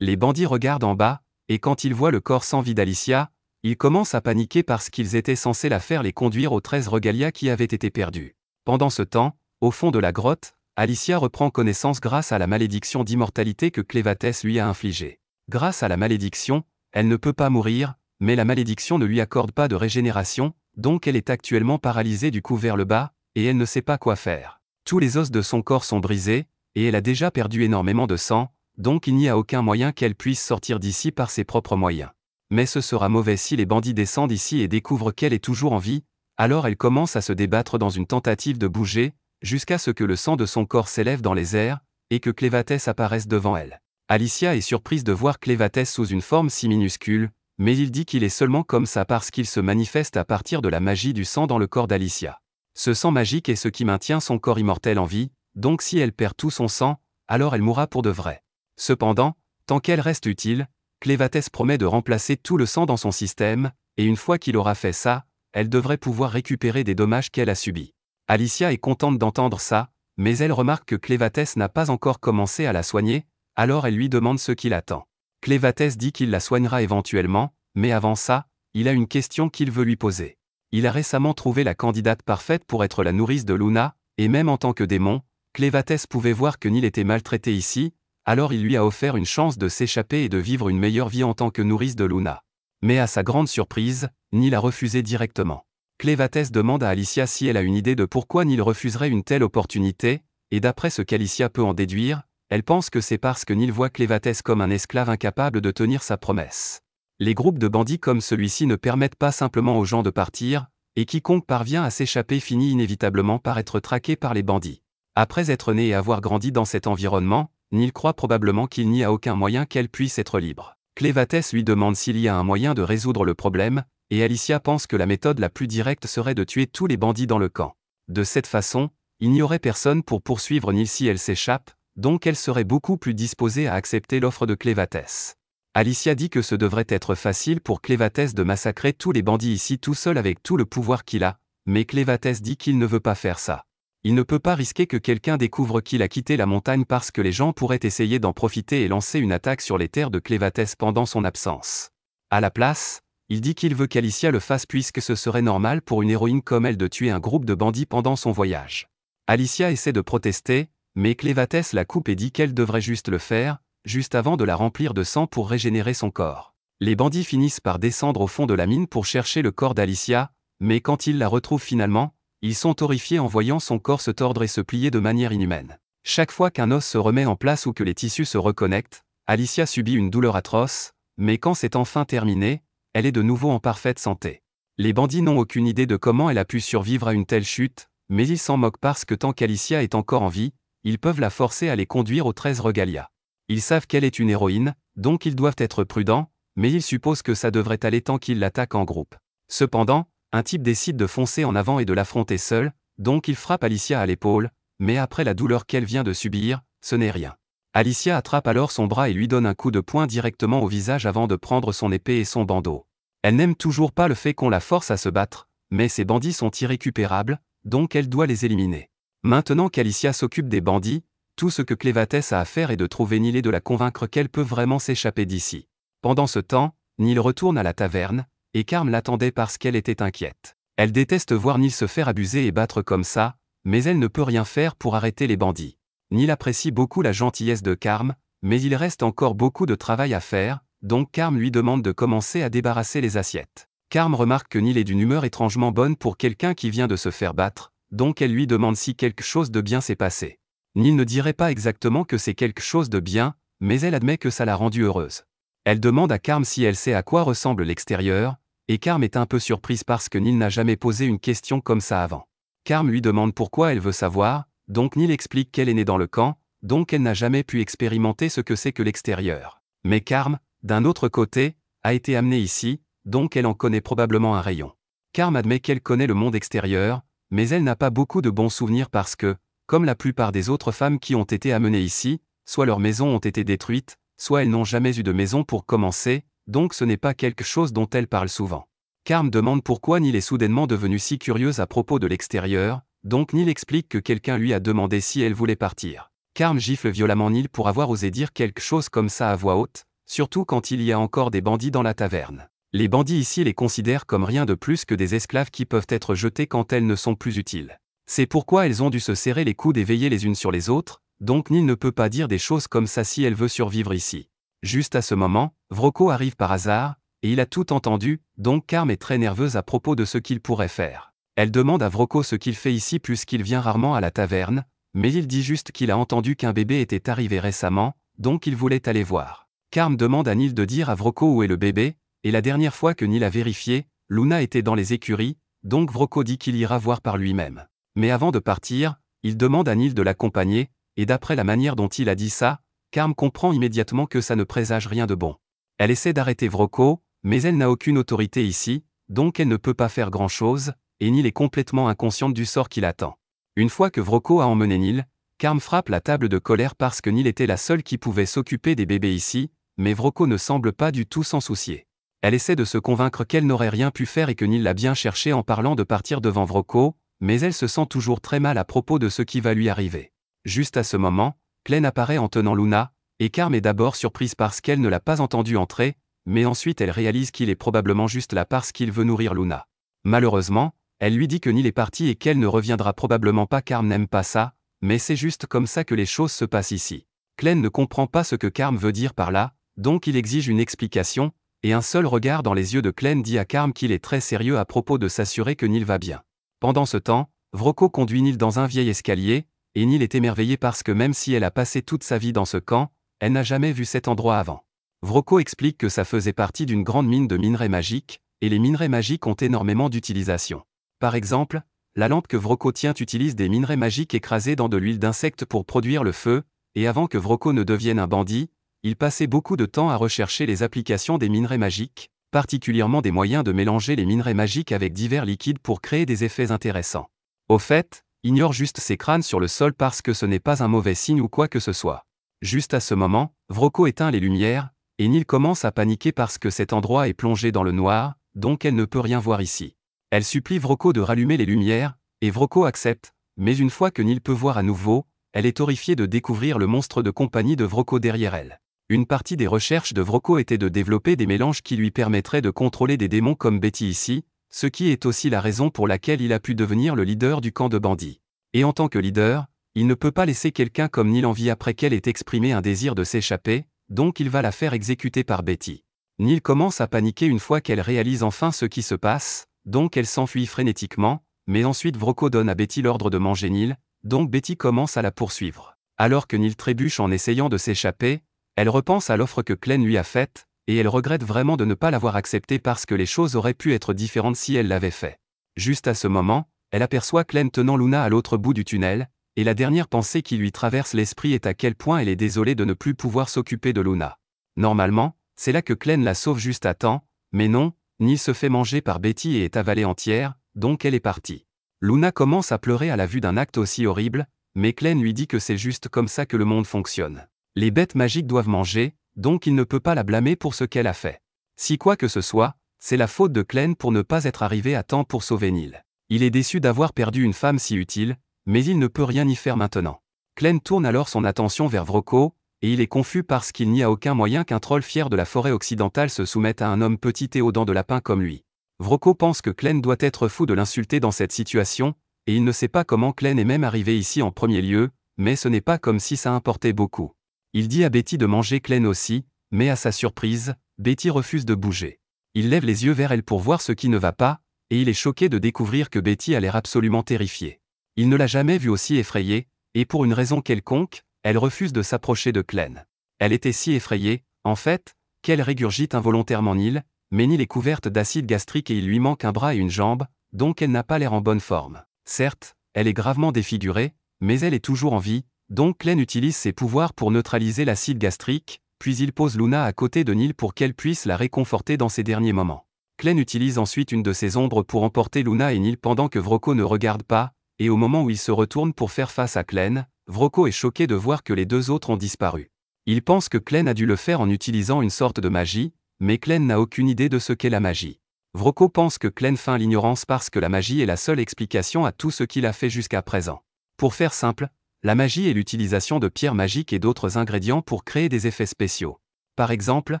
S1: Les bandits regardent en bas, et quand ils voient le corps sans vie d'Alicia, ils commencent à paniquer parce qu'ils étaient censés la faire les conduire aux 13 regalias qui avaient été perdus. Pendant ce temps, au fond de la grotte, Alicia reprend connaissance grâce à la malédiction d'immortalité que Clévatès lui a infligée. Grâce à la malédiction, elle ne peut pas mourir, mais la malédiction ne lui accorde pas de régénération, donc elle est actuellement paralysée du cou vers le bas, et elle ne sait pas quoi faire. Tous les os de son corps sont brisés, et elle a déjà perdu énormément de sang, donc il n'y a aucun moyen qu'elle puisse sortir d'ici par ses propres moyens. Mais ce sera mauvais si les bandits descendent ici et découvrent qu'elle est toujours en vie, alors elle commence à se débattre dans une tentative de bouger, jusqu'à ce que le sang de son corps s'élève dans les airs, et que Clévatès apparaisse devant elle. Alicia est surprise de voir Clévatès sous une forme si minuscule, mais il dit qu'il est seulement comme ça parce qu'il se manifeste à partir de la magie du sang dans le corps d'Alicia. Ce sang magique est ce qui maintient son corps immortel en vie, donc si elle perd tout son sang, alors elle mourra pour de vrai. Cependant, tant qu'elle reste utile, Clévatès promet de remplacer tout le sang dans son système, et une fois qu'il aura fait ça, elle devrait pouvoir récupérer des dommages qu'elle a subis. Alicia est contente d'entendre ça, mais elle remarque que Clévatès n'a pas encore commencé à la soigner, alors elle lui demande ce qu'il attend. Clévatès dit qu'il la soignera éventuellement, mais avant ça, il a une question qu'il veut lui poser. Il a récemment trouvé la candidate parfaite pour être la nourrice de Luna, et même en tant que démon, Clévatès pouvait voir que Neil était maltraité ici, alors il lui a offert une chance de s'échapper et de vivre une meilleure vie en tant que nourrice de Luna. Mais à sa grande surprise, Neil a refusé directement. Clévatès demande à Alicia si elle a une idée de pourquoi Neil refuserait une telle opportunité, et d'après ce qu'Alicia peut en déduire, elle pense que c'est parce que Neil voit Clévatès comme un esclave incapable de tenir sa promesse. Les groupes de bandits comme celui-ci ne permettent pas simplement aux gens de partir, et quiconque parvient à s'échapper finit inévitablement par être traqué par les bandits. Après être né et avoir grandi dans cet environnement, Neil croit probablement qu'il n'y a aucun moyen qu'elle puisse être libre. Clévatès lui demande s'il y a un moyen de résoudre le problème, et Alicia pense que la méthode la plus directe serait de tuer tous les bandits dans le camp. De cette façon, il n'y aurait personne pour poursuivre Neil si elle s'échappe, donc elle serait beaucoup plus disposée à accepter l'offre de Clévatès. Alicia dit que ce devrait être facile pour Clévatès de massacrer tous les bandits ici tout seul avec tout le pouvoir qu'il a, mais Clévatès dit qu'il ne veut pas faire ça. Il ne peut pas risquer que quelqu'un découvre qu'il a quitté la montagne parce que les gens pourraient essayer d'en profiter et lancer une attaque sur les terres de Clévatès pendant son absence. À la place, il dit qu'il veut qu'Alicia le fasse puisque ce serait normal pour une héroïne comme elle de tuer un groupe de bandits pendant son voyage. Alicia essaie de protester, mais Clévatès la coupe et dit qu'elle devrait juste le faire, juste avant de la remplir de sang pour régénérer son corps. Les bandits finissent par descendre au fond de la mine pour chercher le corps d'Alicia, mais quand ils la retrouvent finalement, ils sont horrifiés en voyant son corps se tordre et se plier de manière inhumaine. Chaque fois qu'un os se remet en place ou que les tissus se reconnectent, Alicia subit une douleur atroce, mais quand c'est enfin terminé, elle est de nouveau en parfaite santé. Les bandits n'ont aucune idée de comment elle a pu survivre à une telle chute, mais ils s'en moquent parce que tant qu'Alicia est encore en vie, ils peuvent la forcer à les conduire aux 13 Regalia. Ils savent qu'elle est une héroïne, donc ils doivent être prudents, mais ils supposent que ça devrait aller tant qu'ils l'attaquent en groupe. Cependant, un type décide de foncer en avant et de l'affronter seul, donc il frappe Alicia à l'épaule, mais après la douleur qu'elle vient de subir, ce n'est rien. Alicia attrape alors son bras et lui donne un coup de poing directement au visage avant de prendre son épée et son bandeau. Elle n'aime toujours pas le fait qu'on la force à se battre, mais ces bandits sont irrécupérables, donc elle doit les éliminer. Maintenant qu'Alicia s'occupe des bandits, tout ce que Clévatès a à faire est de trouver Neil et de la convaincre qu'elle peut vraiment s'échapper d'ici. Pendant ce temps, Neil retourne à la taverne, et Carm l'attendait parce qu'elle était inquiète. Elle déteste voir Neil se faire abuser et battre comme ça, mais elle ne peut rien faire pour arrêter les bandits. Neil apprécie beaucoup la gentillesse de Carm, mais il reste encore beaucoup de travail à faire, donc Carm lui demande de commencer à débarrasser les assiettes. Carm remarque que Neil est d'une humeur étrangement bonne pour quelqu'un qui vient de se faire battre, donc elle lui demande si quelque chose de bien s'est passé. Neil ne dirait pas exactement que c'est quelque chose de bien, mais elle admet que ça l'a rendue heureuse. Elle demande à Carm si elle sait à quoi ressemble l'extérieur, et Carm est un peu surprise parce que Neil n'a jamais posé une question comme ça avant. Carm lui demande pourquoi elle veut savoir, donc Neil explique qu'elle est née dans le camp, donc elle n'a jamais pu expérimenter ce que c'est que l'extérieur. Mais Carm, d'un autre côté, a été amenée ici, donc elle en connaît probablement un rayon. Carm admet qu'elle connaît le monde extérieur, mais elle n'a pas beaucoup de bons souvenirs parce que, comme la plupart des autres femmes qui ont été amenées ici, soit leurs maisons ont été détruites, soit elles n'ont jamais eu de maison pour commencer, donc ce n'est pas quelque chose dont elle parle souvent. Carm demande pourquoi Neil est soudainement devenue si curieuse à propos de l'extérieur, donc Neil explique que quelqu'un lui a demandé si elle voulait partir. Carm gifle violemment Neil pour avoir osé dire quelque chose comme ça à voix haute, surtout quand il y a encore des bandits dans la taverne. Les bandits ici les considèrent comme rien de plus que des esclaves qui peuvent être jetés quand elles ne sont plus utiles. C'est pourquoi elles ont dû se serrer les coudes et veiller les unes sur les autres, donc Neil ne peut pas dire des choses comme ça si elle veut survivre ici. Juste à ce moment, Vrocko arrive par hasard, et il a tout entendu, donc Carm est très nerveuse à propos de ce qu'il pourrait faire. Elle demande à Vrocko ce qu'il fait ici puisqu'il vient rarement à la taverne, mais il dit juste qu'il a entendu qu'un bébé était arrivé récemment, donc il voulait aller voir. Carm demande à Neil de dire à Vrocko où est le bébé, et la dernière fois que Neil a vérifié, Luna était dans les écuries, donc Vrocko dit qu'il ira voir par lui-même. Mais avant de partir, il demande à Neil de l'accompagner, et d'après la manière dont il a dit ça, Carm comprend immédiatement que ça ne présage rien de bon. Elle essaie d'arrêter Vrocko, mais elle n'a aucune autorité ici, donc elle ne peut pas faire grand-chose, et Neil est complètement inconsciente du sort qui l'attend. Une fois que Vrocko a emmené Neil, Carm frappe la table de colère parce que Neil était la seule qui pouvait s'occuper des bébés ici, mais Vrocko ne semble pas du tout s'en soucier. Elle essaie de se convaincre qu'elle n'aurait rien pu faire et que Neil l'a bien cherché en parlant de partir devant Vrocko, mais elle se sent toujours très mal à propos de ce qui va lui arriver. Juste à ce moment, Clem apparaît en tenant Luna, et Carm est d'abord surprise parce qu'elle ne l'a pas entendu entrer, mais ensuite elle réalise qu'il est probablement juste là parce qu'il veut nourrir Luna. Malheureusement, elle lui dit que Neil est parti et qu'elle ne reviendra probablement pas. Carm n'aime pas ça, mais c'est juste comme ça que les choses se passent ici. Clem ne comprend pas ce que Carm veut dire par là, donc il exige une explication, et un seul regard dans les yeux de Clem dit à Carm qu'il est très sérieux à propos de s'assurer que Neil va bien. Pendant ce temps, Vrocko conduit Neil dans un vieil escalier, et Neil est émerveillée parce que même si elle a passé toute sa vie dans ce camp, elle n'a jamais vu cet endroit avant. Vrocko explique que ça faisait partie d'une grande mine de minerais magiques, et les minerais magiques ont énormément d'utilisation. Par exemple, la lampe que Vrocko tient utilise des minerais magiques écrasés dans de l'huile d'insecte pour produire le feu, et avant que Vroko ne devienne un bandit, il passait beaucoup de temps à rechercher les applications des minerais magiques, particulièrement des moyens de mélanger les minerais magiques avec divers liquides pour créer des effets intéressants. Au fait, ignore juste ces crânes sur le sol parce que ce n'est pas un mauvais signe ou quoi que ce soit. Juste à ce moment, Vroko éteint les lumières, et Neil commence à paniquer parce que cet endroit est plongé dans le noir, donc elle ne peut rien voir ici. Elle supplie Vroko de rallumer les lumières, et Vroko accepte, mais une fois que Neil peut voir à nouveau, elle est horrifiée de découvrir le monstre de compagnie de Vroko derrière elle. Une partie des recherches de Vroko était de développer des mélanges qui lui permettraient de contrôler des démons comme Betty ici, ce qui est aussi la raison pour laquelle il a pu devenir le leader du camp de bandits. Et en tant que leader, il ne peut pas laisser quelqu'un comme Neil en vie après qu'elle ait exprimé un désir de s'échapper, donc il va la faire exécuter par Betty. Neil commence à paniquer une fois qu'elle réalise enfin ce qui se passe, donc elle s'enfuit frénétiquement, mais ensuite Vroko donne à Betty l'ordre de manger Neil, donc Betty commence à la poursuivre. Alors que Neil trébuche en essayant de s'échapper, elle repense à l'offre que Clem lui a faite, et elle regrette vraiment de ne pas l'avoir acceptée parce que les choses auraient pu être différentes si elle l'avait fait. Juste à ce moment, elle aperçoit Clem tenant Luna à l'autre bout du tunnel, et la dernière pensée qui lui traverse l'esprit est à quel point elle est désolée de ne plus pouvoir s'occuper de Luna. Normalement, c'est là que Clem la sauve juste à temps, mais non, Neil se fait manger par Betty et est avalée entière, donc elle est partie. Luna commence à pleurer à la vue d'un acte aussi horrible, mais Clem lui dit que c'est juste comme ça que le monde fonctionne. Les bêtes magiques doivent manger, donc il ne peut pas la blâmer pour ce qu'elle a fait. Si quoi que ce soit, c'est la faute de Clem pour ne pas être arrivé à temps pour sauver Neil. Il est déçu d'avoir perdu une femme si utile, mais il ne peut rien y faire maintenant. Clem tourne alors son attention vers Vroko, et il est confus parce qu'il n'y a aucun moyen qu'un troll fier de la forêt occidentale se soumette à un homme petit et aux dents de lapin comme lui. Vroko pense que Clem doit être fou de l'insulter dans cette situation, et il ne sait pas comment Clem est même arrivé ici en premier lieu, mais ce n'est pas comme si ça importait beaucoup. Il dit à Betty de manger Clem aussi, mais à sa surprise, Betty refuse de bouger. Il lève les yeux vers elle pour voir ce qui ne va pas, et il est choqué de découvrir que Betty a l'air absolument terrifiée. Il ne l'a jamais vue aussi effrayée, et pour une raison quelconque, elle refuse de s'approcher de Clem. Elle était si effrayée, en fait, qu'elle régurgite involontairement Neil, mais Neil est couverte d'acide gastrique et il lui manque un bras et une jambe, donc elle n'a pas l'air en bonne forme. Certes, elle est gravement défigurée, mais elle est toujours en vie, donc Clem utilise ses pouvoirs pour neutraliser l'acide gastrique, puis il pose Luna à côté de Neil pour qu'elle puisse la réconforter dans ses derniers moments. Clem utilise ensuite une de ses ombres pour emporter Luna et Neil pendant que Vroko ne regarde pas, et au moment où il se retourne pour faire face à Clem, Vroko est choqué de voir que les deux autres ont disparu. Il pense que Clem a dû le faire en utilisant une sorte de magie, mais Clem n'a aucune idée de ce qu'est la magie. Vroko pense que Clem feint l'ignorance parce que la magie est la seule explication à tout ce qu'il a fait jusqu'à présent. Pour faire simple, la magie est l'utilisation de pierres magiques et d'autres ingrédients pour créer des effets spéciaux. Par exemple,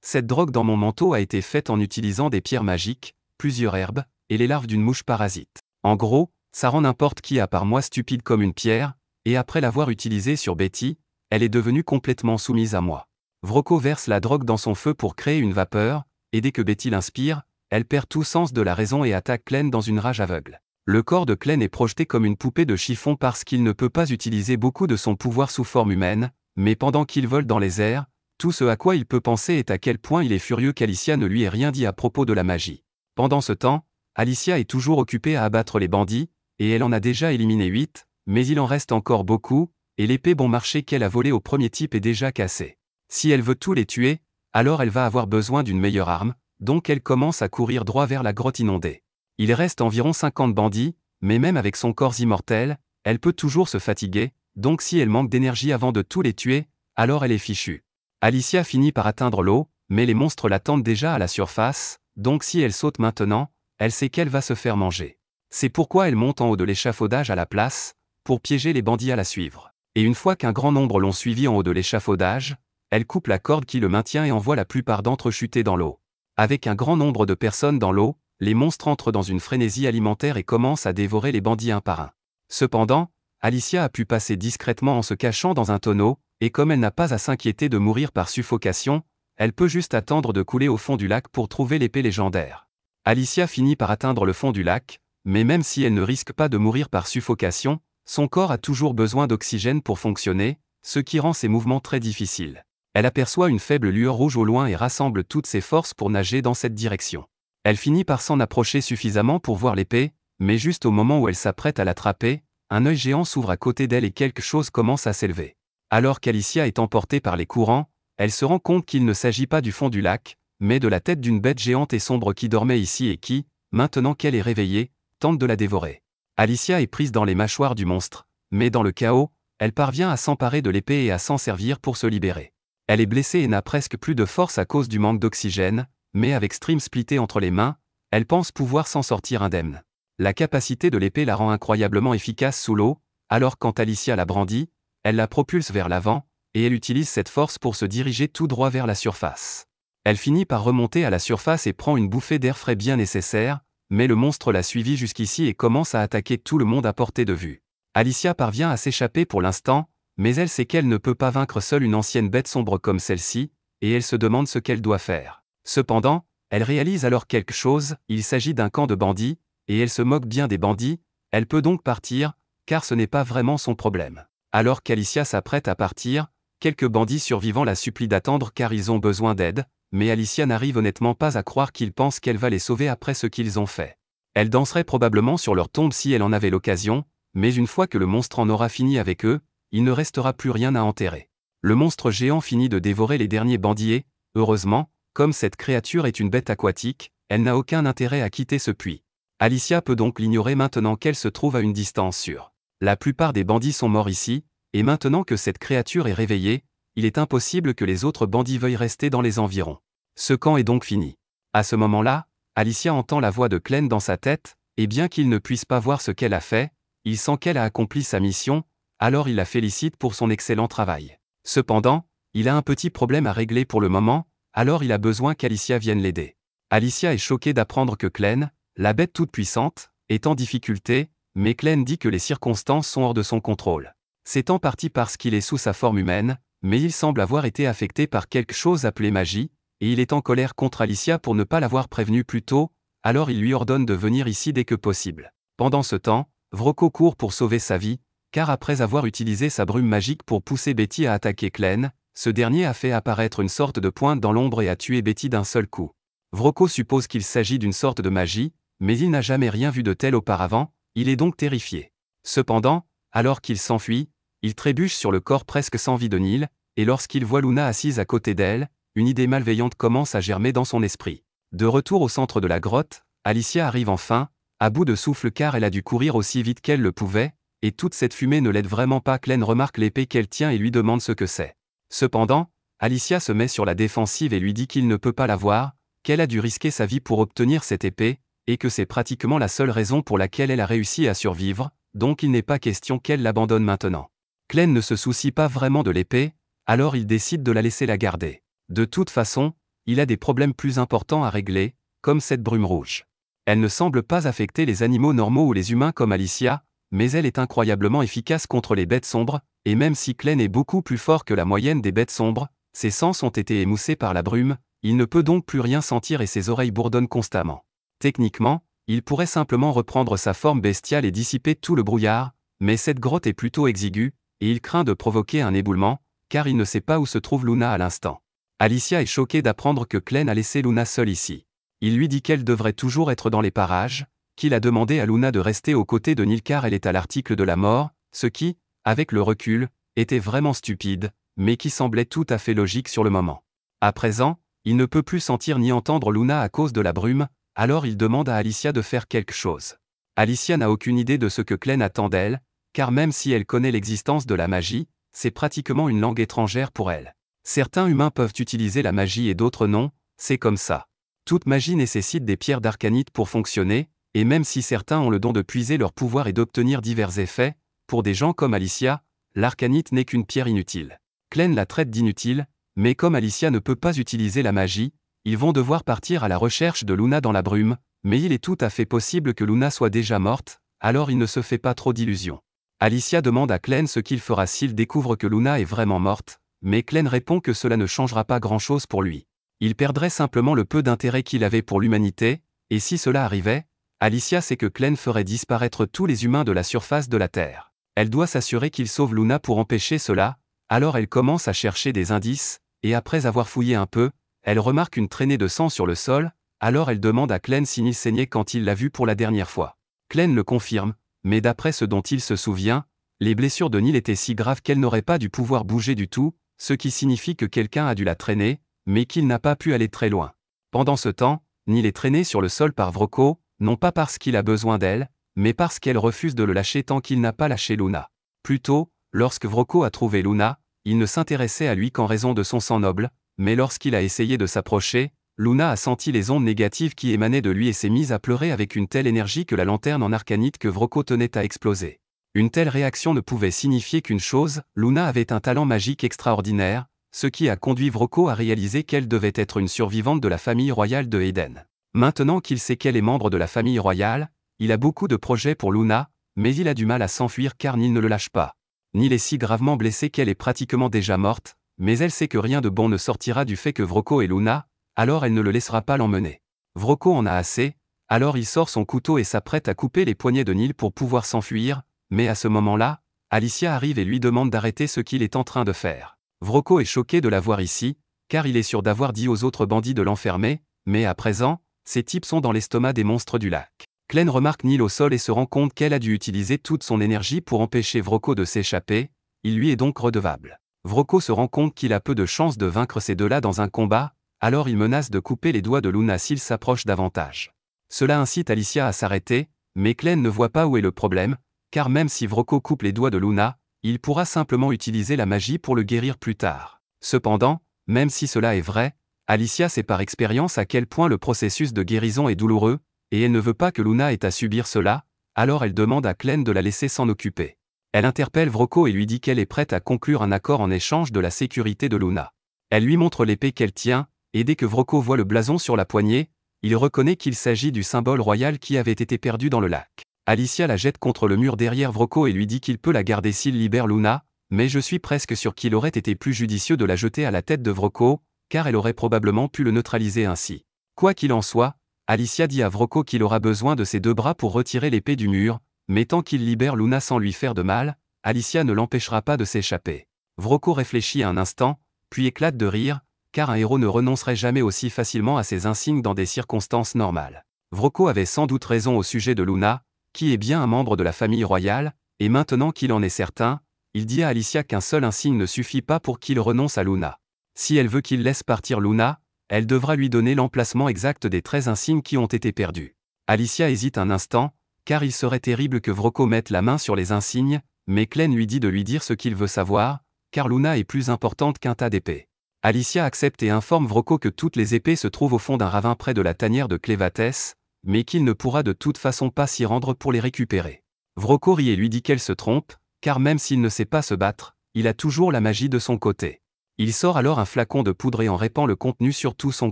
S1: cette drogue dans mon manteau a été faite en utilisant des pierres magiques, plusieurs herbes, et les larves d'une mouche parasite. En gros, ça rend n'importe qui à part moi stupide comme une pierre, et après l'avoir utilisée sur Betty, elle est devenue complètement soumise à moi. Vroko verse la drogue dans son feu pour créer une vapeur, et dès que Betty l'inspire, elle perd tout sens de la raison et attaque Clem dans une rage aveugle. Le corps de Clem est projeté comme une poupée de chiffon parce qu'il ne peut pas utiliser beaucoup de son pouvoir sous forme humaine, mais pendant qu'il vole dans les airs, tout ce à quoi il peut penser est à quel point il est furieux qu'Alicia ne lui ait rien dit à propos de la magie. Pendant ce temps, Alicia est toujours occupée à abattre les bandits, et elle en a déjà éliminé 8, mais il en reste encore beaucoup, et l'épée bon marché qu'elle a volée au premier type est déjà cassée. Si elle veut tous les tuer, alors elle va avoir besoin d'une meilleure arme, donc elle commence à courir droit vers la grotte inondée. Il reste environ 50 bandits, mais même avec son corps immortel, elle peut toujours se fatiguer, donc si elle manque d'énergie avant de tous les tuer, alors elle est fichue. Alicia finit par atteindre l'eau, mais les monstres l'attendent déjà à la surface, donc si elle saute maintenant, elle sait qu'elle va se faire manger. C'est pourquoi elle monte en haut de l'échafaudage à la place, pour piéger les bandits à la suivre. Et une fois qu'un grand nombre l'ont suivi en haut de l'échafaudage, elle coupe la corde qui le maintient et envoie la plupart d'entre eux chuter dans l'eau. Avec un grand nombre de personnes dans l'eau, les monstres entrent dans une frénésie alimentaire et commencent à dévorer les bandits un par un. Cependant, Alicia a pu passer discrètement en se cachant dans un tonneau, et comme elle n'a pas à s'inquiéter de mourir par suffocation, elle peut juste attendre de couler au fond du lac pour trouver l'épée légendaire. Alicia finit par atteindre le fond du lac, mais même si elle ne risque pas de mourir par suffocation, son corps a toujours besoin d'oxygène pour fonctionner, ce qui rend ses mouvements très difficiles. Elle aperçoit une faible lueur rouge au loin et rassemble toutes ses forces pour nager dans cette direction. Elle finit par s'en approcher suffisamment pour voir l'épée, mais juste au moment où elle s'apprête à l'attraper, un œil géant s'ouvre à côté d'elle et quelque chose commence à s'élever. Alors qu'Alicia est emportée par les courants, elle se rend compte qu'il ne s'agit pas du fond du lac, mais de la tête d'une bête géante et sombre qui dormait ici et qui, maintenant qu'elle est réveillée, tente de la dévorer. Alicia est prise dans les mâchoires du monstre, mais dans le chaos, elle parvient à s'emparer de l'épée et à s'en servir pour se libérer. Elle est blessée et n'a presque plus de force à cause du manque d'oxygène, mais avec Stream splitté entre les mains, elle pense pouvoir s'en sortir indemne. La capacité de l'épée la rend incroyablement efficace sous l'eau, alors quand Alicia la brandit, elle la propulse vers l'avant, et elle utilise cette force pour se diriger tout droit vers la surface. Elle finit par remonter à la surface et prend une bouffée d'air frais bien nécessaire, mais le monstre l'a suivie jusqu'ici et commence à attaquer tout le monde à portée de vue. Alicia parvient à s'échapper pour l'instant, mais elle sait qu'elle ne peut pas vaincre seule une ancienne bête sombre comme celle-ci, et elle se demande ce qu'elle doit faire. Cependant, elle réalise alors quelque chose, il s'agit d'un camp de bandits, et elle se moque bien des bandits, elle peut donc partir, car ce n'est pas vraiment son problème. Alors qu'Alicia s'apprête à partir, quelques bandits survivants la supplient d'attendre car ils ont besoin d'aide, mais Alicia n'arrive honnêtement pas à croire qu'ils pensent qu'elle va les sauver après ce qu'ils ont fait. Elle danserait probablement sur leur tombe si elle en avait l'occasion, mais une fois que le monstre en aura fini avec eux, il ne restera plus rien à enterrer. Le monstre géant finit de dévorer les derniers bandits et, heureusement, comme cette créature est une bête aquatique, elle n'a aucun intérêt à quitter ce puits. Alicia peut donc l'ignorer maintenant qu'elle se trouve à une distance sûre. La plupart des bandits sont morts ici, et maintenant que cette créature est réveillée, il est impossible que les autres bandits veuillent rester dans les environs. Ce camp est donc fini. À ce moment-là, Alicia entend la voix de Clem dans sa tête, et bien qu'il ne puisse pas voir ce qu'elle a fait, il sent qu'elle a accompli sa mission, alors il la félicite pour son excellent travail. Cependant, il a un petit problème à régler pour le moment, alors il a besoin qu'Alicia vienne l'aider. Alicia est choquée d'apprendre que Clem, la bête toute puissante, est en difficulté, mais Clem dit que les circonstances sont hors de son contrôle. C'est en partie parce qu'il est sous sa forme humaine, mais il semble avoir été affecté par quelque chose appelé magie, et il est en colère contre Alicia pour ne pas l'avoir prévenu plus tôt, alors il lui ordonne de venir ici dès que possible. Pendant ce temps, Vrocco court pour sauver sa vie, car après avoir utilisé sa brume magique pour pousser Betty à attaquer Clem, ce dernier a fait apparaître une sorte de pointe dans l'ombre et a tué Betty d'un seul coup. Vrocco suppose qu'il s'agit d'une sorte de magie, mais il n'a jamais rien vu de tel auparavant, il est donc terrifié. Cependant, alors qu'il s'enfuit, il trébuche sur le corps presque sans vie de Neil, et lorsqu'il voit Luna assise à côté d'elle, une idée malveillante commence à germer dans son esprit. De retour au centre de la grotte, Alicia arrive enfin, à bout de souffle car elle a dû courir aussi vite qu'elle le pouvait, et toute cette fumée ne l'aide vraiment pas. Clem remarque l'épée qu'elle tient et lui demande ce que c'est. Cependant, Alicia se met sur la défensive et lui dit qu'il ne peut pas la voir, qu'elle a dû risquer sa vie pour obtenir cette épée, et que c'est pratiquement la seule raison pour laquelle elle a réussi à survivre, donc il n'est pas question qu'elle l'abandonne maintenant. Clem ne se soucie pas vraiment de l'épée, alors il décide de la laisser la garder. De toute façon, il a des problèmes plus importants à régler, comme cette brume rouge. Elle ne semble pas affecter les animaux normaux ou les humains comme Alicia, mais elle est incroyablement efficace contre les bêtes sombres, et même si Clem est beaucoup plus fort que la moyenne des bêtes sombres, ses sens ont été émoussés par la brume, il ne peut donc plus rien sentir et ses oreilles bourdonnent constamment. Techniquement, il pourrait simplement reprendre sa forme bestiale et dissiper tout le brouillard, mais cette grotte est plutôt exiguë, et il craint de provoquer un éboulement, car il ne sait pas où se trouve Luna à l'instant. Alicia est choquée d'apprendre que Clem a laissé Luna seule ici. Il lui dit qu'elle devrait toujours être dans les parages, qu'il a demandé à Luna de rester aux côtés de Neil car elle est à l'article de la mort, ce qui, avec le recul, était vraiment stupide, mais qui semblait tout à fait logique sur le moment. À présent, il ne peut plus sentir ni entendre Luna à cause de la brume, alors il demande à Alicia de faire quelque chose. Alicia n'a aucune idée de ce que Clem attend d'elle, car même si elle connaît l'existence de la magie, c'est pratiquement une langue étrangère pour elle. Certains humains peuvent utiliser la magie et d'autres non, c'est comme ça. Toute magie nécessite des pierres d'arcanite pour fonctionner, et même si certains ont le don de puiser leur pouvoir et d'obtenir divers effets, pour des gens comme Alicia, l'arcanite n'est qu'une pierre inutile. Clem la traite d'inutile, mais comme Alicia ne peut pas utiliser la magie, ils vont devoir partir à la recherche de Luna dans la brume, mais il est tout à fait possible que Luna soit déjà morte, alors il ne se fait pas trop d'illusions. Alicia demande à Clem ce qu'il fera s'il découvre que Luna est vraiment morte, mais Clem répond que cela ne changera pas grand-chose pour lui. Il perdrait simplement le peu d'intérêt qu'il avait pour l'humanité, et si cela arrivait, Alicia sait que Clem ferait disparaître tous les humains de la surface de la Terre. Elle doit s'assurer qu'il sauve Luna pour empêcher cela, alors elle commence à chercher des indices, et après avoir fouillé un peu, elle remarque une traînée de sang sur le sol, alors elle demande à Clem s'il saignait quand il l'a vu pour la dernière fois. Clem le confirme, mais d'après ce dont il se souvient, Les blessures de Neil étaient si graves qu'elle n'aurait pas dû pouvoir bouger du tout, ce qui signifie que quelqu'un a dû la traîner, mais qu'il n'a pas pu aller très loin. Pendant ce temps, Neil est traîné sur le sol par Vrocko, non pas parce qu'il a besoin d'elle, mais parce qu'elle refuse de le lâcher tant qu'il n'a pas lâché Luna. Plus tôt, lorsque Vrocko a trouvé Luna, il ne s'intéressait à lui qu'en raison de son sang noble, mais lorsqu'il a essayé de s'approcher, Luna a senti les ondes négatives qui émanaient de lui et s'est mise à pleurer avec une telle énergie que la lanterne en arcanite que Vrocko tenait à exploser. Une telle réaction ne pouvait signifier qu'une chose, Luna avait un talent magique extraordinaire, ce qui a conduit Vrocko à réaliser qu'elle devait être une survivante de la famille royale de Eden. Maintenant qu'il sait qu'elle est membre de la famille royale, il a beaucoup de projets pour Luna, mais il a du mal à s'enfuir car Neil ne le lâche pas. Neil est si gravement blessée qu'elle est pratiquement déjà morte, mais elle sait que rien de bon ne sortira du fait que Vrocko est Luna, alors elle ne le laissera pas l'emmener. Vrocko en a assez, alors il sort son couteau et s'apprête à couper les poignets de Neil pour pouvoir s'enfuir, mais à ce moment-là, Alicia arrive et lui demande d'arrêter ce qu'il est en train de faire. Vrocko est choqué de la voir ici, car il est sûr d'avoir dit aux autres bandits de l'enfermer, mais à présent, ces types sont dans l'estomac des monstres du lac. Clem remarque Neil au sol et se rend compte qu'elle a dû utiliser toute son énergie pour empêcher Vrocko de s'échapper, il lui est donc redevable. Vrocko se rend compte qu'il a peu de chances de vaincre ces deux-là dans un combat, alors il menace de couper les doigts de Luna s'il s'approche davantage. Cela incite Alicia à s'arrêter, mais Clem ne voit pas où est le problème, car même si Vrocko coupe les doigts de Luna, il pourra simplement utiliser la magie pour le guérir plus tard. Cependant, même si cela est vrai, Alicia sait par expérience à quel point le processus de guérison est douloureux, et elle ne veut pas que Luna ait à subir cela, alors elle demande à Clem de la laisser s'en occuper. Elle interpelle Vrocko et lui dit qu'elle est prête à conclure un accord en échange de la sécurité de Luna. Elle lui montre l'épée qu'elle tient, et dès que Vrocko voit le blason sur la poignée, il reconnaît qu'il s'agit du symbole royal qui avait été perdu dans le lac. Alicia la jette contre le mur derrière Vrocko et lui dit qu'il peut la garder s'il libère Luna, mais je suis presque sûr qu'il aurait été plus judicieux de la jeter à la tête de Vrocko, car elle aurait probablement pu le neutraliser ainsi. Quoi qu'il en soit, Alicia dit à Vrocko qu'il aura besoin de ses deux bras pour retirer l'épée du mur, mais tant qu'il libère Luna sans lui faire de mal, Alicia ne l'empêchera pas de s'échapper. Vrocko réfléchit un instant, puis éclate de rire, car un héros ne renoncerait jamais aussi facilement à ses insignes dans des circonstances normales. Vrocko avait sans doute raison au sujet de Luna, qui est bien un membre de la famille royale, et maintenant qu'il en est certain, il dit à Alicia qu'un seul insigne ne suffit pas pour qu'il renonce à Luna. Si elle veut qu'il laisse partir Luna, elle devra lui donner l'emplacement exact des 13 insignes qui ont été perdus. Alicia hésite un instant, car il serait terrible que Vrocko mette la main sur les insignes, mais Clem lui dit de lui dire ce qu'il veut savoir, car Luna est plus importante qu'un tas d'épées. Alicia accepte et informe Vrocko que toutes les épées se trouvent au fond d'un ravin près de la tanière de Clévatès, mais qu'il ne pourra de toute façon pas s'y rendre pour les récupérer. Vrocko rit et lui dit qu'elle se trompe, car même s'il ne sait pas se battre, il a toujours la magie de son côté. Il sort alors un flacon de poudre et en répand le contenu sur tout son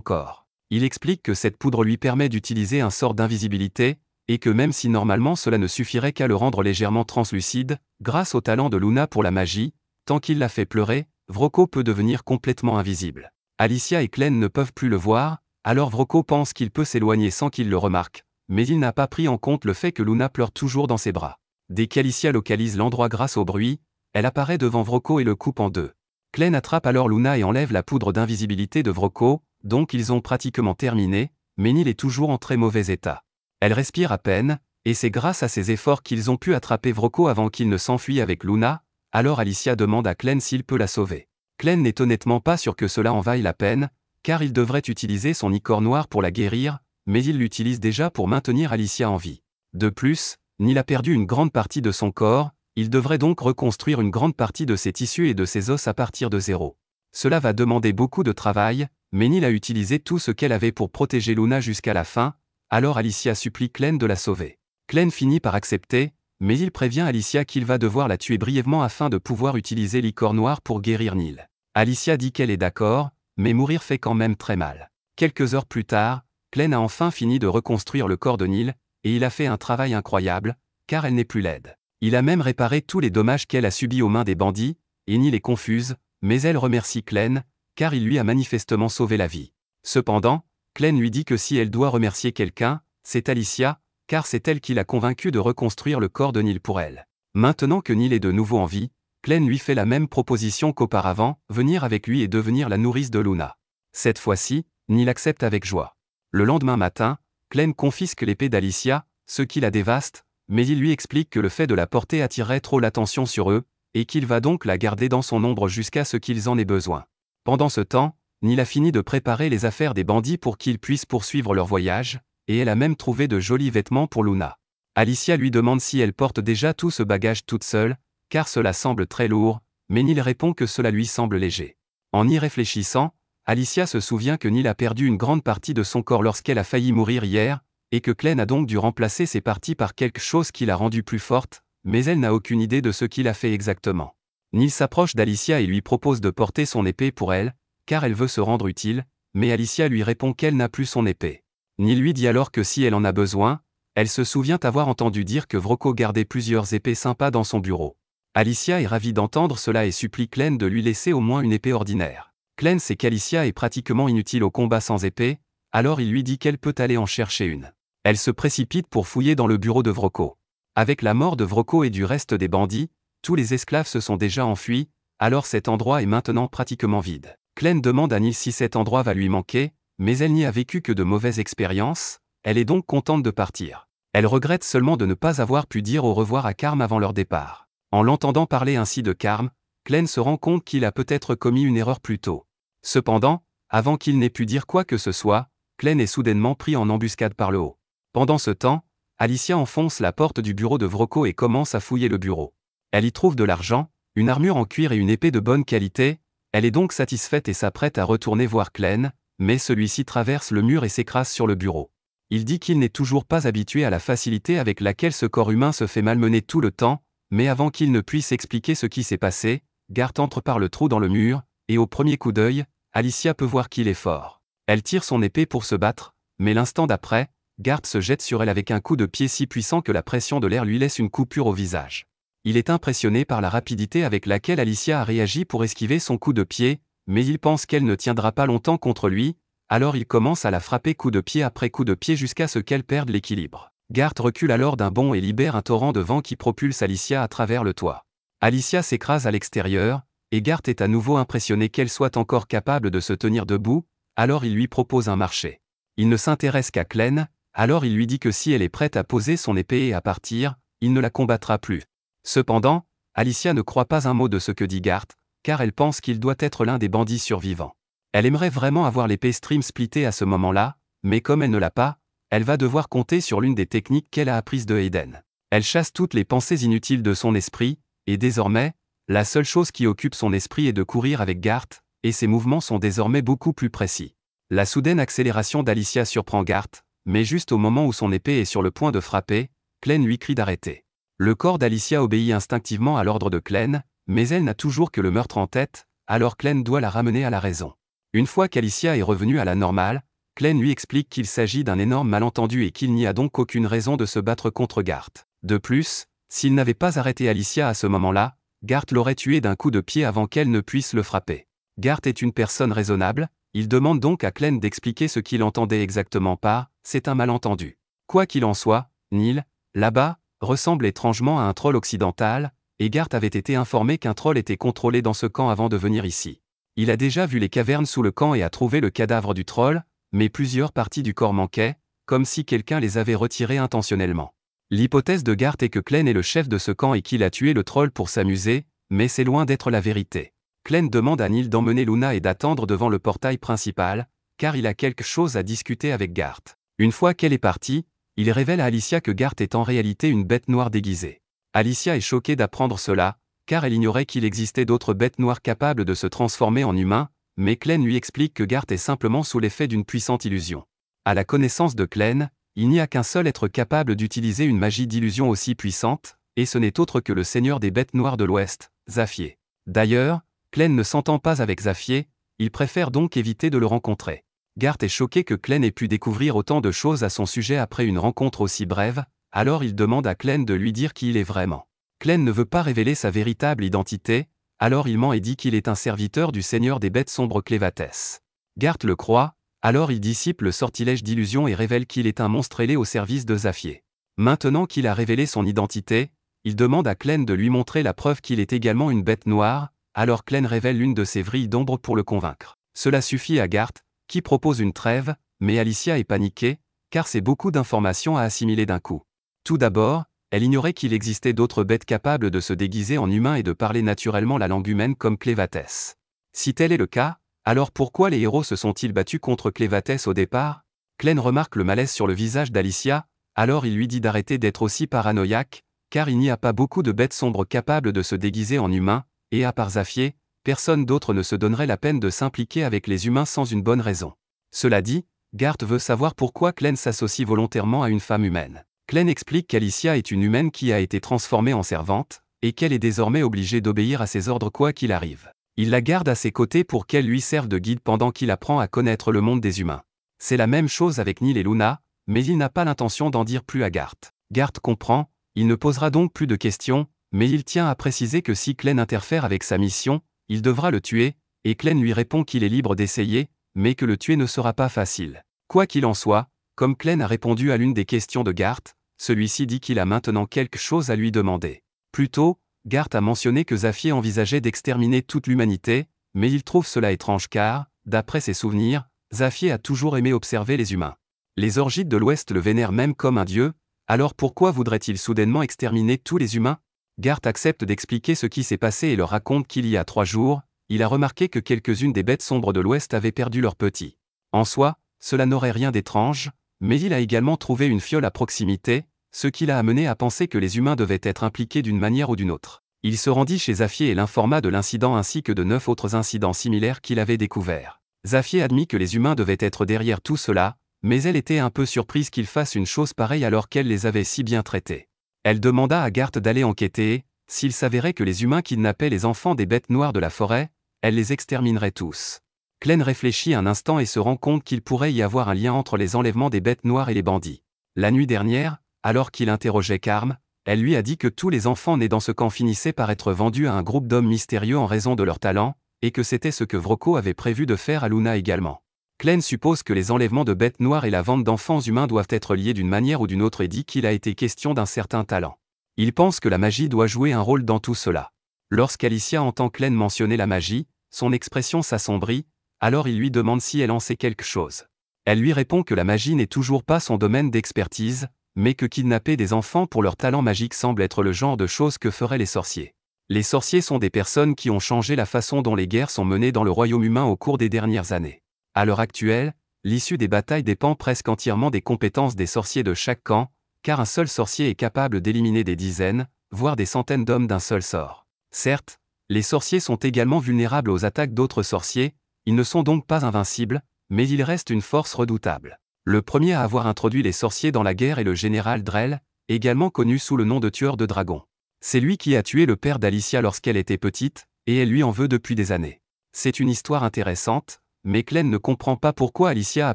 S1: corps. Il explique que cette poudre lui permet d'utiliser un sort d'invisibilité, et que même si normalement cela ne suffirait qu'à le rendre légèrement translucide, grâce au talent de Luna pour la magie, tant qu'il la fait pleurer, Vrocko peut devenir complètement invisible. Alicia et Clem ne peuvent plus le voir, alors Vrocko pense qu'il peut s'éloigner sans qu'il le remarque, mais il n'a pas pris en compte le fait que Luna pleure toujours dans ses bras. Dès qu'Alicia localise l'endroit grâce au bruit, elle apparaît devant Vrocko et le coupe en deux. Clem attrape alors Luna et enlève la poudre d'invisibilité de Vrocko, donc ils ont pratiquement terminé, mais Neil est toujours en très mauvais état. Elle respire à peine, et c'est grâce à ses efforts qu'ils ont pu attraper Vrocko avant qu'il ne s'enfuit avec Luna, alors Alicia demande à Clem s'il peut la sauver. Clem n'est honnêtement pas sûr que cela en vaille la peine, car il devrait utiliser son ichor noir pour la guérir, mais il l'utilise déjà pour maintenir Alicia en vie. De plus, Neil a perdu une grande partie de son corps, il devrait donc reconstruire une grande partie de ses tissus et de ses os à partir de zéro. Cela va demander beaucoup de travail, mais Neil a utilisé tout ce qu'elle avait pour protéger Luna jusqu'à la fin, alors Alicia supplie Clem de la sauver. Clem finit par accepter, mais il prévient Alicia qu'il va devoir la tuer brièvement afin de pouvoir utiliser l'ichor noir pour guérir Neil. Alicia dit qu'elle est d'accord, mais mourir fait quand même très mal. Quelques heures plus tard, Clem a enfin fini de reconstruire le corps de Neil, et il a fait un travail incroyable, car elle n'est plus laide. Il a même réparé tous les dommages qu'elle a subis aux mains des bandits, et Neil est confuse, mais elle remercie Clem, car il lui a manifestement sauvé la vie. Cependant, Clem lui dit que si elle doit remercier quelqu'un, c'est Alicia, car c'est elle qui l'a convaincue de reconstruire le corps de Neil pour elle. Maintenant que Neil est de nouveau en vie, Clem lui fait la même proposition qu'auparavant, venir avec lui et devenir la nourrice de Luna. Cette fois-ci, Neil accepte avec joie. Le lendemain matin, Clem confisque l'épée d'Alicia, ce qui la dévaste, mais il lui explique que le fait de la porter attirerait trop l'attention sur eux, et qu'il va donc la garder dans son ombre jusqu'à ce qu'ils en aient besoin. Pendant ce temps, Neil a fini de préparer les affaires des bandits pour qu'ils puissent poursuivre leur voyage, et elle a même trouvé de jolis vêtements pour Luna. Alicia lui demande si elle porte déjà tout ce bagage toute seule, car cela semble très lourd, mais Neil répond que cela lui semble léger. En y réfléchissant, Alicia se souvient que Neil a perdu une grande partie de son corps lorsqu'elle a failli mourir hier, et que Glenn a donc dû remplacer ces parties par quelque chose qui l'a rendue plus forte, mais elle n'a aucune idée de ce qu'il a fait exactement. Neil s'approche d'Alicia et lui propose de porter son épée pour elle, car elle veut se rendre utile, mais Alicia lui répond qu'elle n'a plus son épée. Neil lui dit alors que si elle en a besoin, elle se souvient avoir entendu dire que Vrocko gardait plusieurs épées sympas dans son bureau. Alicia est ravie d'entendre cela et supplie Glenn de lui laisser au moins une épée ordinaire. Glenn sait qu'Alicia est pratiquement inutile au combat sans épée, alors il lui dit qu'elle peut aller en chercher une. Elle se précipite pour fouiller dans le bureau de Vrocko. Avec la mort de Vrocko et du reste des bandits, tous les esclaves se sont déjà enfuis, alors cet endroit est maintenant pratiquement vide. Glenn demande à Neil si cet endroit va lui manquer, mais elle n'y a vécu que de mauvaises expériences, elle est donc contente de partir. Elle regrette seulement de ne pas avoir pu dire au revoir à Carm avant leur départ. En l'entendant parler ainsi de Carm, Glenn se rend compte qu'il a peut-être commis une erreur plus tôt. Cependant, avant qu'il n'ait pu dire quoi que ce soit, Glenn est soudainement pris en embuscade par le haut. Pendant ce temps, Alicia enfonce la porte du bureau de Vrocko et commence à fouiller le bureau. Elle y trouve de l'argent, une armure en cuir et une épée de bonne qualité, elle est donc satisfaite et s'apprête à retourner voir Glenn, mais celui-ci traverse le mur et s'écrase sur le bureau. Il dit qu'il n'est toujours pas habitué à la facilité avec laquelle ce corps humain se fait malmener tout le temps, mais avant qu'il ne puisse expliquer ce qui s'est passé, Garth entre par le trou dans le mur, et au premier coup d'œil, Alicia peut voir qu'il est fort. Elle tire son épée pour se battre, mais l'instant d'après, Garth se jette sur elle avec un coup de pied si puissant que la pression de l'air lui laisse une coupure au visage. Il est impressionné par la rapidité avec laquelle Alicia a réagi pour esquiver son coup de pied, mais il pense qu'elle ne tiendra pas longtemps contre lui, alors il commence à la frapper coup de pied après coup de pied jusqu'à ce qu'elle perde l'équilibre. Garth recule alors d'un bond et libère un torrent de vent qui propulse Alicia à travers le toit. Alicia s'écrase à l'extérieur, et Garth est à nouveau impressionné qu'elle soit encore capable de se tenir debout, alors il lui propose un marché. Il ne s'intéresse qu'à Glenn, alors il lui dit que si elle est prête à poser son épée et à partir, il ne la combattra plus. Cependant, Alicia ne croit pas un mot de ce que dit Garth, car elle pense qu'il doit être l'un des bandits survivants. Elle aimerait vraiment avoir l'épée Stream splittée à ce moment-là, mais comme elle ne l'a pas, elle va devoir compter sur l'une des techniques qu'elle a apprises de Hayden. Elle chasse toutes les pensées inutiles de son esprit, et désormais, la seule chose qui occupe son esprit est de courir avec Garth, et ses mouvements sont désormais beaucoup plus précis. La soudaine accélération d'Alicia surprend Garth, mais juste au moment où son épée est sur le point de frapper, Glenn lui crie d'arrêter. Le corps d'Alicia obéit instinctivement à l'ordre de Glenn, mais elle n'a toujours que le meurtre en tête, alors Glenn doit la ramener à la raison. Une fois qu'Alicia est revenue à la normale, Glenn lui explique qu'il s'agit d'un énorme malentendu et qu'il n'y a donc aucune raison de se battre contre Garth. De plus, s'il n'avait pas arrêté Alicia à ce moment-là, Garth l'aurait tué d'un coup de pied avant qu'elle ne puisse le frapper. Garth est une personne raisonnable, il demande donc à Glenn d'expliquer ce qu'il entendait exactement par « c'est un malentendu ». Quoi qu'il en soit, Neil, là-bas, ressemble étrangement à un troll occidental, et Garth avait été informé qu'un troll était contrôlé dans ce camp avant de venir ici. Il a déjà vu les cavernes sous le camp et a trouvé le cadavre du troll, mais plusieurs parties du corps manquaient, comme si quelqu'un les avait retirées intentionnellement. L'hypothèse de Garth est que Glenn est le chef de ce camp et qu'il a tué le troll pour s'amuser, mais c'est loin d'être la vérité. Glenn demande à Neil d'emmener Luna et d'attendre devant le portail principal, car il a quelque chose à discuter avec Garth. Une fois qu'elle est partie, il révèle à Alicia que Garth est en réalité une bête noire déguisée. Alicia est choquée d'apprendre cela, car elle ignorait qu'il existait d'autres bêtes noires capables de se transformer en humains, mais Glenn lui explique que Garth est simplement sous l'effet d'une puissante illusion. À la connaissance de Glenn, il n'y a qu'un seul être capable d'utiliser une magie d'illusion aussi puissante, et ce n'est autre que le seigneur des bêtes noires de l'Ouest, Zaffier. D'ailleurs, Glenn ne s'entend pas avec Zaffier, il préfère donc éviter de le rencontrer. Garth est choqué que Glenn ait pu découvrir autant de choses à son sujet après une rencontre aussi brève, alors il demande à Glenn de lui dire qui il est vraiment. Glenn ne veut pas révéler sa véritable identité, alors il ment et dit qu'il est un serviteur du seigneur des bêtes sombres Clévatès. Garth le croit, alors il dissipe le sortilège d'illusion et révèle qu'il est un monstre ailé au service de Zaffier. Maintenant qu'il a révélé son identité, il demande à Glenn de lui montrer la preuve qu'il est également une bête noire, alors Glenn révèle l'une de ses vrilles d'ombre pour le convaincre. Cela suffit à Garth, qui propose une trêve, mais Alicia est paniquée, car c'est beaucoup d'informations à assimiler d'un coup. Tout d'abord, Elle ignorait qu'il existait d'autres bêtes capables de se déguiser en humains et de parler naturellement la langue humaine comme Clévatès. Si tel est le cas, alors pourquoi les héros se sont-ils battus contre Clévatès au départ? Clène remarque le malaise sur le visage d'Alicia, alors il lui dit d'arrêter d'être aussi paranoïaque, car il n'y a pas beaucoup de bêtes sombres capables de se déguiser en humains, et à part Zaffier, personne d'autre ne se donnerait la peine de s'impliquer avec les humains sans une bonne raison. Cela dit, Garth veut savoir pourquoi Clène s'associe volontairement à une femme humaine. Clène explique qu'Alicia est une humaine qui a été transformée en servante, et qu'elle est désormais obligée d'obéir à ses ordres quoi qu'il arrive. Il la garde à ses côtés pour qu'elle lui serve de guide pendant qu'il apprend à connaître le monde des humains. C'est la même chose avec Neil et Luna, mais il n'a pas l'intention d'en dire plus à Garth. Garth comprend, il ne posera donc plus de questions, mais il tient à préciser que si Clène interfère avec sa mission, il devra le tuer, et Clène lui répond qu'il est libre d'essayer, mais que le tuer ne sera pas facile. Quoi qu'il en soit, comme Clène a répondu à l'une des questions de Garth, celui-ci dit qu'il a maintenant quelque chose à lui demander. Plus tôt, Garth a mentionné que Zaffier envisageait d'exterminer toute l'humanité, mais il trouve cela étrange car, d'après ses souvenirs, Zaffier a toujours aimé observer les humains. Les Orgites de l'Ouest le vénèrent même comme un dieu, alors pourquoi voudrait-il soudainement exterminer tous les humains? Garth accepte d'expliquer ce qui s'est passé et leur raconte qu'il y a 3 jours, il a remarqué que quelques-unes des bêtes sombres de l'Ouest avaient perdu leurs petits. En soi, cela n'aurait rien d'étrange, mais il a également trouvé une fiole à proximité, ce qui l'a amené à penser que les humains devaient être impliqués d'une manière ou d'une autre. Il se rendit chez Zaffier et l'informa de l'incident ainsi que de 9 autres incidents similaires qu'il avait découverts. Zaffier admit que les humains devaient être derrière tout cela, mais elle était un peu surprise qu'il fasse une chose pareille alors qu'elle les avait si bien traités. Elle demanda à Garth d'aller enquêter et, s'il s'avérait que les humains kidnappaient les enfants des bêtes noires de la forêt, elle les exterminerait tous. Clène réfléchit un instant et se rend compte qu'il pourrait y avoir un lien entre les enlèvements des bêtes noires et les bandits. La nuit dernière, alors qu'il interrogeait Carm, elle lui a dit que tous les enfants nés dans ce camp finissaient par être vendus à un groupe d'hommes mystérieux en raison de leur talent, et que c'était ce que Vrocko avait prévu de faire à Luna également. Clène suppose que les enlèvements de bêtes noires et la vente d'enfants humains doivent être liés d'une manière ou d'une autre et dit qu'il a été question d'un certain talent. Il pense que la magie doit jouer un rôle dans tout cela. Lorsqu'Alicia entend Clène mentionner la magie, son expression s'assombrit, alors il lui demande si elle en sait quelque chose. Elle lui répond que la magie n'est toujours pas son domaine d'expertise, mais que kidnapper des enfants pour leur talent magique semble être le genre de choses que feraient les sorciers. Les sorciers sont des personnes qui ont changé la façon dont les guerres sont menées dans le royaume humain au cours des dernières années. À l'heure actuelle, l'issue des batailles dépend presque entièrement des compétences des sorciers de chaque camp, car un seul sorcier est capable d'éliminer des dizaines, voire des centaines d'hommes d'un seul sort. Certes, les sorciers sont également vulnérables aux attaques d'autres sorciers, ils ne sont donc pas invincibles, mais ils restent une force redoutable. Le premier à avoir introduit les sorciers dans la guerre est le général Drell, également connu sous le nom de tueur de dragons. C'est lui qui a tué le père d'Alicia lorsqu'elle était petite, et elle lui en veut depuis des années. C'est une histoire intéressante, mais Clène ne comprend pas pourquoi Alicia a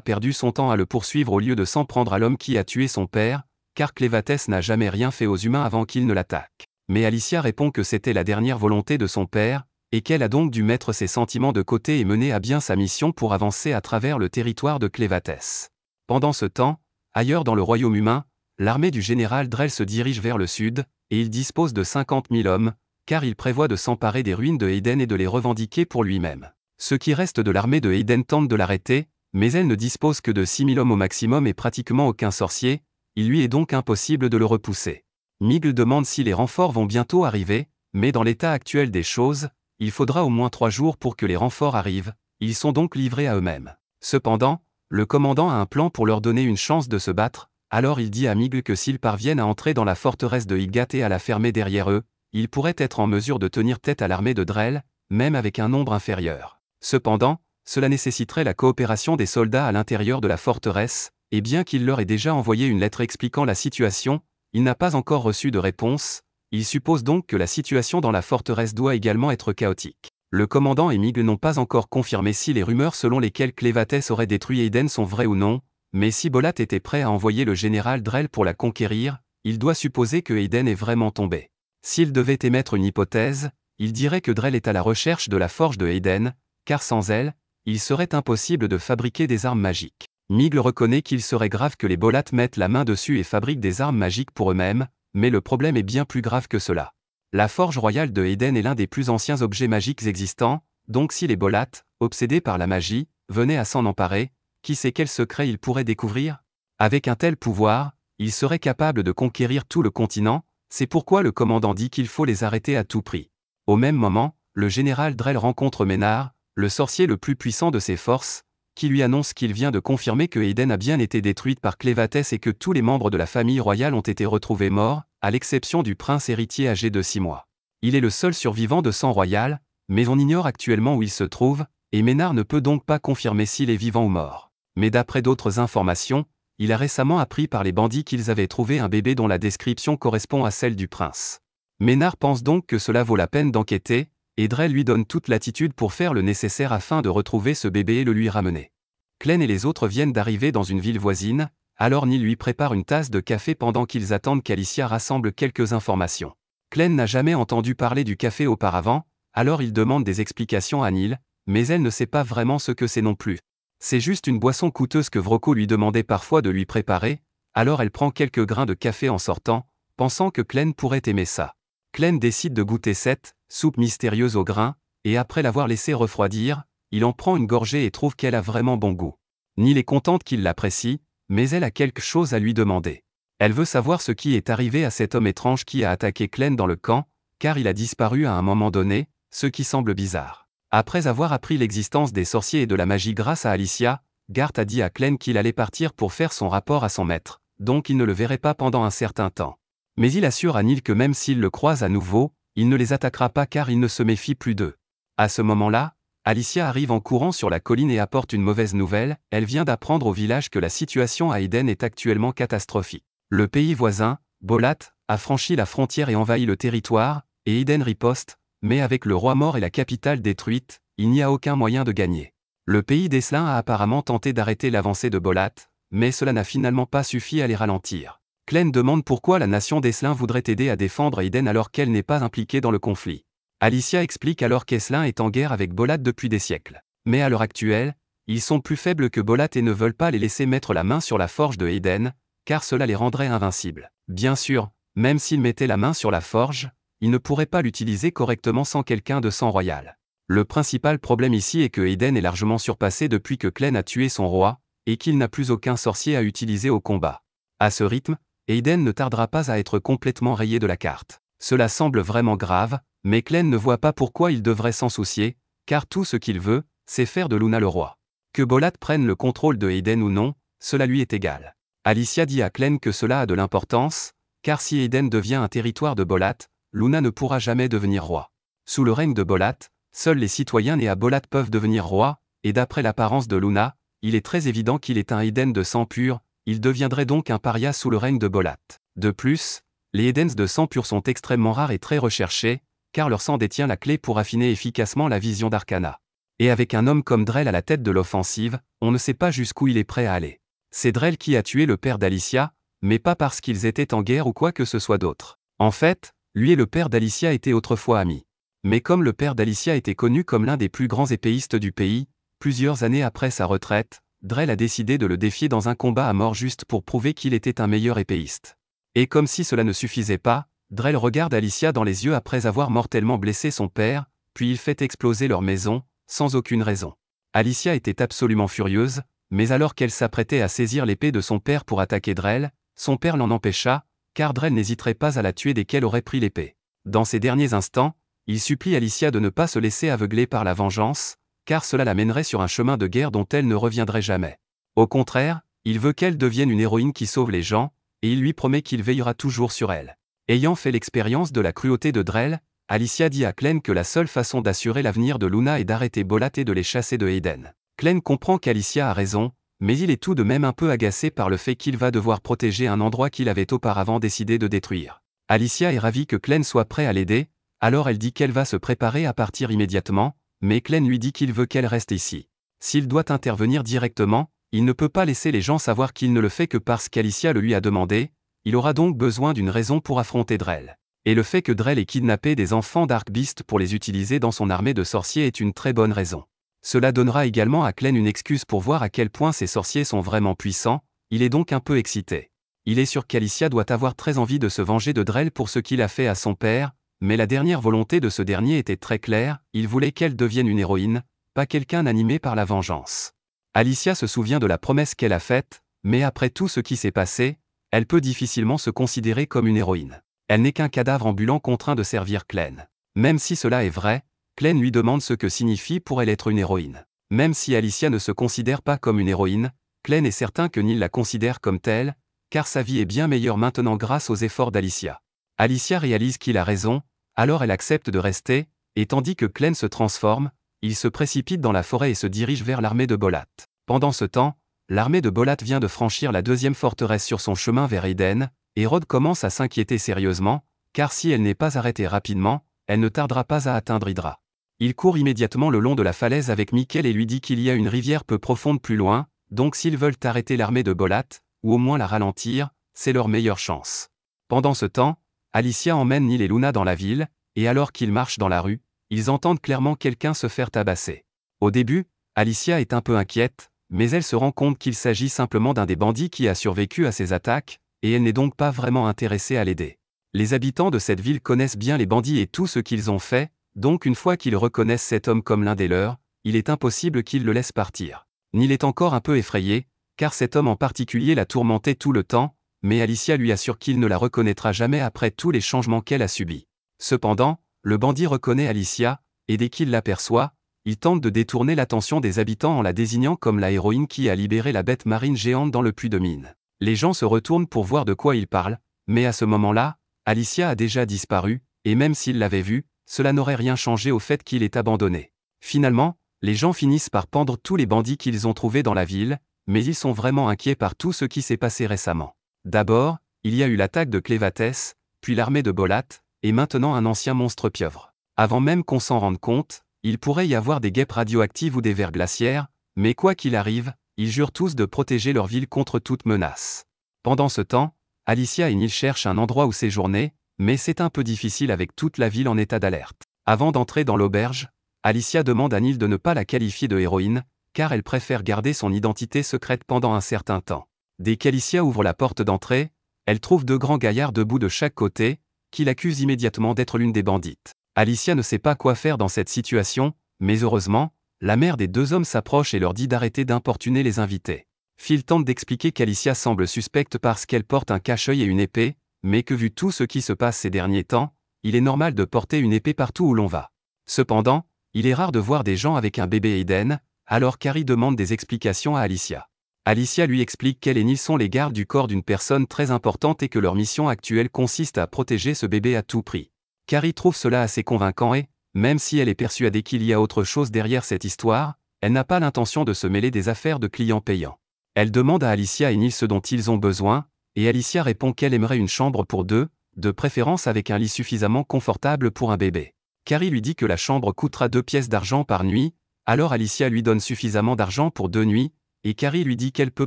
S1: perdu son temps à le poursuivre au lieu de s'en prendre à l'homme qui a tué son père, car Clévatès n'a jamais rien fait aux humains avant qu'ils ne l'attaquent. Mais Alicia répond que c'était la dernière volonté de son père, et qu'elle a donc dû mettre ses sentiments de côté et mener à bien sa mission pour avancer à travers le territoire de Clévatès. Pendant ce temps, ailleurs dans le royaume humain, l'armée du général Drell se dirige vers le sud, et il dispose de 50 000 hommes, car il prévoit de s'emparer des ruines de Hayden et de les revendiquer pour lui-même. Ce qui reste de l'armée de Hayden tente de l'arrêter, mais elle ne dispose que de 6 000 hommes au maximum et pratiquement aucun sorcier, il lui est donc impossible de le repousser. Miguel demande si les renforts vont bientôt arriver, mais dans l'état actuel des choses, il faudra au moins 3 jours pour que les renforts arrivent, ils sont donc livrés à eux-mêmes. Cependant, le commandant a un plan pour leur donner une chance de se battre, alors il dit à Miguel que s'ils parviennent à entrer dans la forteresse de Higat et à la fermer derrière eux, ils pourraient être en mesure de tenir tête à l'armée de Drell, même avec un nombre inférieur. Cependant, cela nécessiterait la coopération des soldats à l'intérieur de la forteresse, et bien qu'il leur ait déjà envoyé une lettre expliquant la situation, il n'a pas encore reçu de réponse, il suppose donc que la situation dans la forteresse doit également être chaotique. Le commandant et Miguel n'ont pas encore confirmé si les rumeurs selon lesquelles Clévatès aurait détruit Hayden sont vraies ou non, mais si Bolat était prêt à envoyer le général Drell pour la conquérir, il doit supposer que Hayden est vraiment tombé. S'il devait émettre une hypothèse, il dirait que Drell est à la recherche de la forge de Hayden, car sans elle, il serait impossible de fabriquer des armes magiques. Miguel reconnaît qu'il serait grave que les Bolat mettent la main dessus et fabriquent des armes magiques pour eux-mêmes, mais le problème est bien plus grave que cela. La forge royale de Hayden est l'un des plus anciens objets magiques existants, donc si les Bolat, obsédés par la magie, venaient à s'en emparer, qui sait quel secret ils pourraient découvrir? Avec un tel pouvoir, Ils seraient capables de conquérir tout le continent, c'est pourquoi le commandant dit qu'il faut les arrêter à tout prix. Au même moment, le général Drell rencontre Ménard, le sorcier le plus puissant de ses forces, qui lui annonce qu'il vient de confirmer que Eden a bien été détruite par Clévatès et que tous les membres de la famille royale ont été retrouvés morts, à l'exception du prince héritier âgé de 6 mois. Il est le seul survivant de sang royal, mais on ignore actuellement où il se trouve, et Ménard ne peut donc pas confirmer s'il est vivant ou mort. Mais d'après d'autres informations, il a récemment appris par les bandits qu'ils avaient trouvé un bébé dont la description correspond à celle du prince. Ménard pense donc que cela vaut la peine d'enquêter, et Drell lui donne toute l'attitude pour faire le nécessaire afin de retrouver ce bébé et le lui ramener. Clem et les autres viennent d'arriver dans une ville voisine, alors Neil lui prépare une tasse de café pendant qu'ils attendent qu'Alicia rassemble quelques informations. Clem n'a jamais entendu parler du café auparavant, alors il demande des explications à Neil, mais elle ne sait pas vraiment ce que c'est non plus. C'est juste une boisson coûteuse que Vrocco lui demandait parfois de lui préparer, alors elle prend quelques grains de café en sortant, pensant que Clem pourrait aimer ça. Clem décide de goûter cette soupe mystérieuse aux grains, et après l'avoir laissée refroidir, il en prend une gorgée et trouve qu'elle a vraiment bon goût. Neil est contente qu'il l'apprécie, mais elle a quelque chose à lui demander. Elle veut savoir ce qui est arrivé à cet homme étrange qui a attaqué Clem dans le camp, car il a disparu à un moment donné, ce qui semble bizarre. Après avoir appris l'existence des sorciers et de la magie grâce à Alicia, Garth a dit à Clem qu'il allait partir pour faire son rapport à son maître, donc il ne le verrait pas pendant un certain temps. Mais il assure à Neil que même s'il le croise à nouveau, il ne les attaquera pas car il ne se méfie plus d'eux. À ce moment-là, Alicia arrive en courant sur la colline et apporte une mauvaise nouvelle, elle vient d'apprendre au village que la situation à Eden est actuellement catastrophique. Le pays voisin, Bolat, a franchi la frontière et envahi le territoire, et Eden riposte, mais avec le roi mort et la capitale détruite, il n'y a aucun moyen de gagner. Le pays d'Eslin a apparemment tenté d'arrêter l'avancée de Bolat, mais cela n'a finalement pas suffi à les ralentir. Clem demande pourquoi la nation d'Eslin voudrait aider à défendre Eden alors qu'elle n'est pas impliquée dans le conflit. Alicia explique alors qu'Eslin est en guerre avec Bolat depuis des siècles. Mais à l'heure actuelle, ils sont plus faibles que Bolat et ne veulent pas les laisser mettre la main sur la forge de Eden, car cela les rendrait invincibles. Bien sûr, même s'ils mettaient la main sur la forge, ils ne pourraient pas l'utiliser correctement sans quelqu'un de sang royal. Le principal problème ici est que Eden est largement surpassé depuis que Clem a tué son roi, et qu'il n'a plus aucun sorcier à utiliser au combat. À ce rythme, Eden ne tardera pas à être complètement rayé de la carte. Cela semble vraiment grave, mais Clem ne voit pas pourquoi il devrait s'en soucier, car tout ce qu'il veut, c'est faire de Luna le roi. Que Bolat prenne le contrôle de Eden ou non, cela lui est égal. Alicia dit à Clem que cela a de l'importance, car si Eden devient un territoire de Bolat, Luna ne pourra jamais devenir roi. Sous le règne de Bolat, seuls les citoyens nés à Bolat peuvent devenir rois, et d'après l'apparence de Luna, il est très évident qu'il est un Eden de sang pur, il deviendrait donc un paria sous le règne de Bolat. De plus, les Edens de sang pur sont extrêmement rares et très recherchés, car leur sang détient la clé pour affiner efficacement la vision d'Arcana. Et avec un homme comme Drell à la tête de l'offensive, on ne sait pas jusqu'où il est prêt à aller. C'est Drell qui a tué le père d'Alicia, mais pas parce qu'ils étaient en guerre ou quoi que ce soit d'autre. En fait, lui et le père d'Alicia étaient autrefois amis. Mais comme le père d'Alicia était connu comme l'un des plus grands épéistes du pays, plusieurs années après sa retraite, Drell a décidé de le défier dans un combat à mort juste pour prouver qu'il était un meilleur épéiste. Et comme si cela ne suffisait pas, Drell regarde Alicia dans les yeux après avoir mortellement blessé son père, puis il fait exploser leur maison, sans aucune raison. Alicia était absolument furieuse, mais alors qu'elle s'apprêtait à saisir l'épée de son père pour attaquer Drell, son père l'en empêcha, car Drell n'hésiterait pas à la tuer dès qu'elle aurait pris l'épée. Dans ces derniers instants, il supplie Alicia de ne pas se laisser aveugler par la vengeance, car cela la mènerait sur un chemin de guerre dont elle ne reviendrait jamais. Au contraire, il veut qu'elle devienne une héroïne qui sauve les gens, et il lui promet qu'il veillera toujours sur elle. Ayant fait l'expérience de la cruauté de Drell, Alicia dit à Clem que la seule façon d'assurer l'avenir de Luna est d'arrêter Bolat et de les chasser de Eden. Clem comprend qu'Alicia a raison, mais il est tout de même un peu agacé par le fait qu'il va devoir protéger un endroit qu'il avait auparavant décidé de détruire. Alicia est ravie que Clem soit prêt à l'aider, alors elle dit qu'elle va se préparer à partir immédiatement, mais Clem lui dit qu'il veut qu'elle reste ici. S'il doit intervenir directement, il ne peut pas laisser les gens savoir qu'il ne le fait que parce qu'Alicia le lui a demandé, il aura donc besoin d'une raison pour affronter Drell. Et le fait que Drell ait kidnappé des enfants d'Arcbeast pour les utiliser dans son armée de sorciers est une très bonne raison. Cela donnera également à Clem une excuse pour voir à quel point ces sorciers sont vraiment puissants, il est donc un peu excité. Il est sûr qu'Alicia doit avoir très envie de se venger de Drell pour ce qu'il a fait à son père, mais la dernière volonté de ce dernier était très claire, il voulait qu'elle devienne une héroïne, pas quelqu'un animé par la vengeance. Alicia se souvient de la promesse qu'elle a faite, mais après tout ce qui s'est passé, Elle peut difficilement se considérer comme une héroïne. Elle n'est qu'un cadavre ambulant contraint de servir Clem. Même si cela est vrai, Clem lui demande ce que signifie pour elle être une héroïne. Même si Alicia ne se considère pas comme une héroïne, Clem est certain que Neil la considère comme telle, car sa vie est bien meilleure maintenant grâce aux efforts d'Alicia. Alicia réalise qu'il a raison, alors elle accepte de rester, et tandis que Clem se transforme, il se précipite dans la forêt et se dirige vers l'armée de Bolat. Pendant ce temps, l'armée de Bolat vient de franchir la deuxième forteresse sur son chemin vers Eden, et Rod commence à s'inquiéter sérieusement, car si elle n'est pas arrêtée rapidement, elle ne tardera pas à atteindre Hydra. Il court immédiatement le long de la falaise avec Michael et lui dit qu'il y a une rivière peu profonde plus loin, donc s'ils veulent arrêter l'armée de Bolat, ou au moins la ralentir, c'est leur meilleure chance. Pendant ce temps, Alicia emmène Neil et Luna dans la ville, et alors qu'ils marchent dans la rue, ils entendent clairement quelqu'un se faire tabasser. Au début, Alicia est un peu inquiète, mais elle se rend compte qu'il s'agit simplement d'un des bandits qui a survécu à ces attaques, et elle n'est donc pas vraiment intéressée à l'aider. Les habitants de cette ville connaissent bien les bandits et tout ce qu'ils ont fait, donc une fois qu'ils reconnaissent cet homme comme l'un des leurs, il est impossible qu'ils le laissent partir. Neil est encore un peu effrayé, car cet homme en particulier l'a tourmenté tout le temps, mais Alicia lui assure qu'il ne la reconnaîtra jamais après tous les changements qu'elle a subis. Cependant, le bandit reconnaît Alicia, et dès qu'il l'aperçoit, il tente de détourner l'attention des habitants en la désignant comme la héroïne qui a libéré la bête marine géante dans le puits de mine. Les gens se retournent pour voir de quoi il parle, mais à ce moment-là, Alicia a déjà disparu, et même s'il l'avait vue, cela n'aurait rien changé au fait qu'il est abandonné. Finalement, les gens finissent par pendre tous les bandits qu'ils ont trouvés dans la ville, mais ils sont vraiment inquiets par tout ce qui s'est passé récemment. D'abord, il y a eu l'attaque de Clévatès, puis l'armée de Bolat, et maintenant un ancien monstre pieuvre. Avant même qu'on s'en rende compte, il pourrait y avoir des guêpes radioactives ou des vers glaciaires, mais quoi qu'il arrive, ils jurent tous de protéger leur ville contre toute menace. Pendant ce temps, Alicia et Neil cherchent un endroit où séjourner, mais c'est un peu difficile avec toute la ville en état d'alerte. Avant d'entrer dans l'auberge, Alicia demande à Neil de ne pas la qualifier de héroïne, car elle préfère garder son identité secrète pendant un certain temps. Dès qu'Alicia ouvre la porte d'entrée, elle trouve deux grands gaillards debout de chaque côté, qui l'accusent immédiatement d'être l'une des bandites. Alicia ne sait pas quoi faire dans cette situation, mais heureusement, la mère des deux hommes s'approche et leur dit d'arrêter d'importuner les invités. Phil tente d'expliquer qu'Alicia semble suspecte parce qu'elle porte un cache-œil et une épée, mais que vu tout ce qui se passe ces derniers temps, il est normal de porter une épée partout où l'on va. Cependant, il est rare de voir des gens avec un bébé Eden, alors Carrie demande des explications à Alicia. Alicia lui explique qu'elle et Neil sont les gardes du corps d'une personne très importante et que leur mission actuelle consiste à protéger ce bébé à tout prix. Carrie trouve cela assez convaincant et, même si elle est persuadée qu'il y a autre chose derrière cette histoire, elle n'a pas l'intention de se mêler des affaires de clients payants. Elle demande à Alicia et Neil ce dont ils ont besoin, et Alicia répond qu'elle aimerait une chambre pour deux, de préférence avec un lit suffisamment confortable pour un bébé. Carrie lui dit que la chambre coûtera 2 pièces d'argent par nuit, alors Alicia lui donne suffisamment d'argent pour 2 nuits, et Carrie lui dit qu'elle peut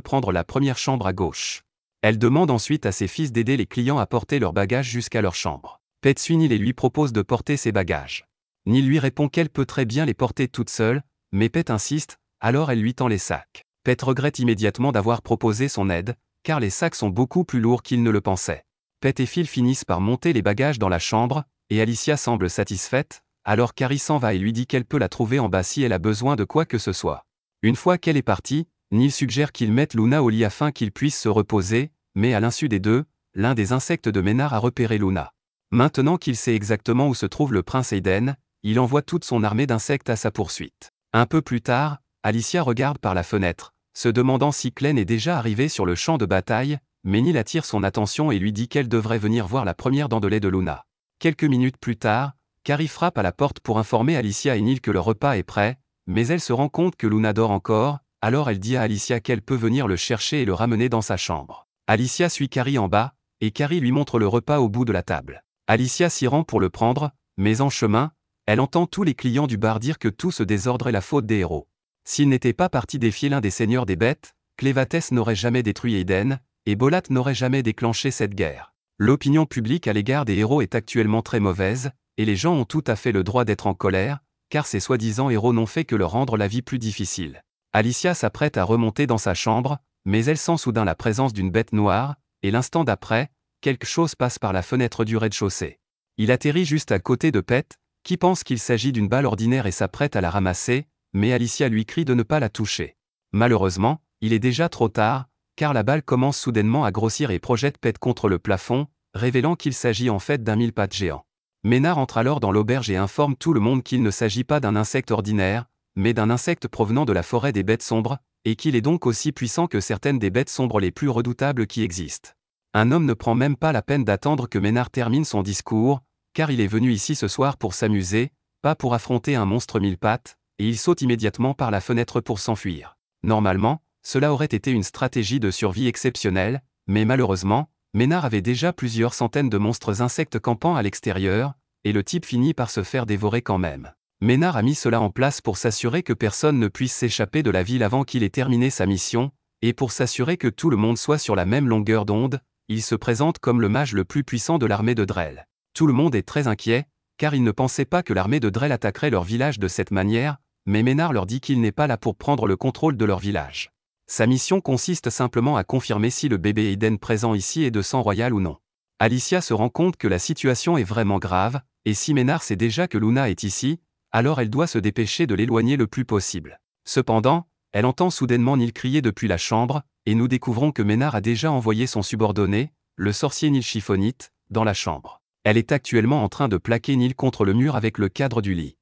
S1: prendre la première chambre à gauche. Elle demande ensuite à ses fils d'aider les clients à porter leurs bagages jusqu'à leur chambre. Pet suit Neil et lui propose de porter ses bagages. Neil lui répond qu'elle peut très bien les porter toute seule, mais Pet insiste, alors elle lui tend les sacs. Pet regrette immédiatement d'avoir proposé son aide, car les sacs sont beaucoup plus lourds qu'il ne le pensait. Pet et Phil finissent par monter les bagages dans la chambre, et Alicia semble satisfaite, alors Carrie s'en va et lui dit qu'elle peut la trouver en bas si elle a besoin de quoi que ce soit. Une fois qu'elle est partie, Neil suggère qu'ils mettent Luna au lit afin qu'ils puissent se reposer, mais à l'insu des deux, l'un des insectes de Ménard a repéré Luna. Maintenant qu'il sait exactement où se trouve le prince Eden, il envoie toute son armée d'insectes à sa poursuite. Un peu plus tard, Alicia regarde par la fenêtre, se demandant si Clem est déjà arrivé sur le champ de bataille, mais Neil attire son attention et lui dit qu'elle devrait venir voir la première dent de lait de Luna. Quelques minutes plus tard, Carrie frappe à la porte pour informer Alicia et Neil que le repas est prêt, mais elle se rend compte que Luna dort encore, alors elle dit à Alicia qu'elle peut venir le chercher et le ramener dans sa chambre. Alicia suit Carrie en bas, et Carrie lui montre le repas au bout de la table. Alicia s'y rend pour le prendre, mais en chemin, elle entend tous les clients du bar dire que tout ce désordre est la faute des héros. S'ils n'étaient pas partis défier l'un des seigneurs des bêtes, Clévatès n'aurait jamais détruit Eden, et Bolat n'aurait jamais déclenché cette guerre. L'opinion publique à l'égard des héros est actuellement très mauvaise, et les gens ont tout à fait le droit d'être en colère, car ces soi-disant héros n'ont fait que leur rendre la vie plus difficile. Alicia s'apprête à remonter dans sa chambre, mais elle sent soudain la présence d'une bête noire, et l'instant d'après, quelque chose passe par la fenêtre du rez-de-chaussée. Il atterrit juste à côté de Pet, qui pense qu'il s'agit d'une balle ordinaire et s'apprête à la ramasser, mais Alicia lui crie de ne pas la toucher. Malheureusement, il est déjà trop tard, car la balle commence soudainement à grossir et projette Pete contre le plafond, révélant qu'il s'agit en fait d'un mille-pattes géant. Ménard entre alors dans l'auberge et informe tout le monde qu'il ne s'agit pas d'un insecte ordinaire, mais d'un insecte provenant de la forêt des bêtes sombres, et qu'il est donc aussi puissant que certaines des bêtes sombres les plus redoutables qui existent. Un homme ne prend même pas la peine d'attendre que Ménard termine son discours, car il est venu ici ce soir pour s'amuser, pas pour affronter un monstre mille pattes, et il saute immédiatement par la fenêtre pour s'enfuir. Normalement, cela aurait été une stratégie de survie exceptionnelle, mais malheureusement, Ménard avait déjà plusieurs centaines de monstres insectes campant à l'extérieur, et le type finit par se faire dévorer quand même. Ménard a mis cela en place pour s'assurer que personne ne puisse s'échapper de la ville avant qu'il ait terminé sa mission, et pour s'assurer que tout le monde soit sur la même longueur d'onde, il se présente comme le mage le plus puissant de l'armée de Drell. Tout le monde est très inquiet, car il ne pensait pas que l'armée de Drell attaquerait leur village de cette manière, mais Ménard leur dit qu'il n'est pas là pour prendre le contrôle de leur village. Sa mission consiste simplement à confirmer si le bébé Eden présent ici est de sang royal ou non. Alicia se rend compte que la situation est vraiment grave, et si Ménard sait déjà que Luna est ici, alors elle doit se dépêcher de l'éloigner le plus possible. Cependant, elle entend soudainement Neil crier depuis la chambre, et nous découvrons que Ménard a déjà envoyé son subordonné, le sorcier Neil Chiffonite, dans la chambre. Elle est actuellement en train de plaquer Neil contre le mur avec le cadre du lit.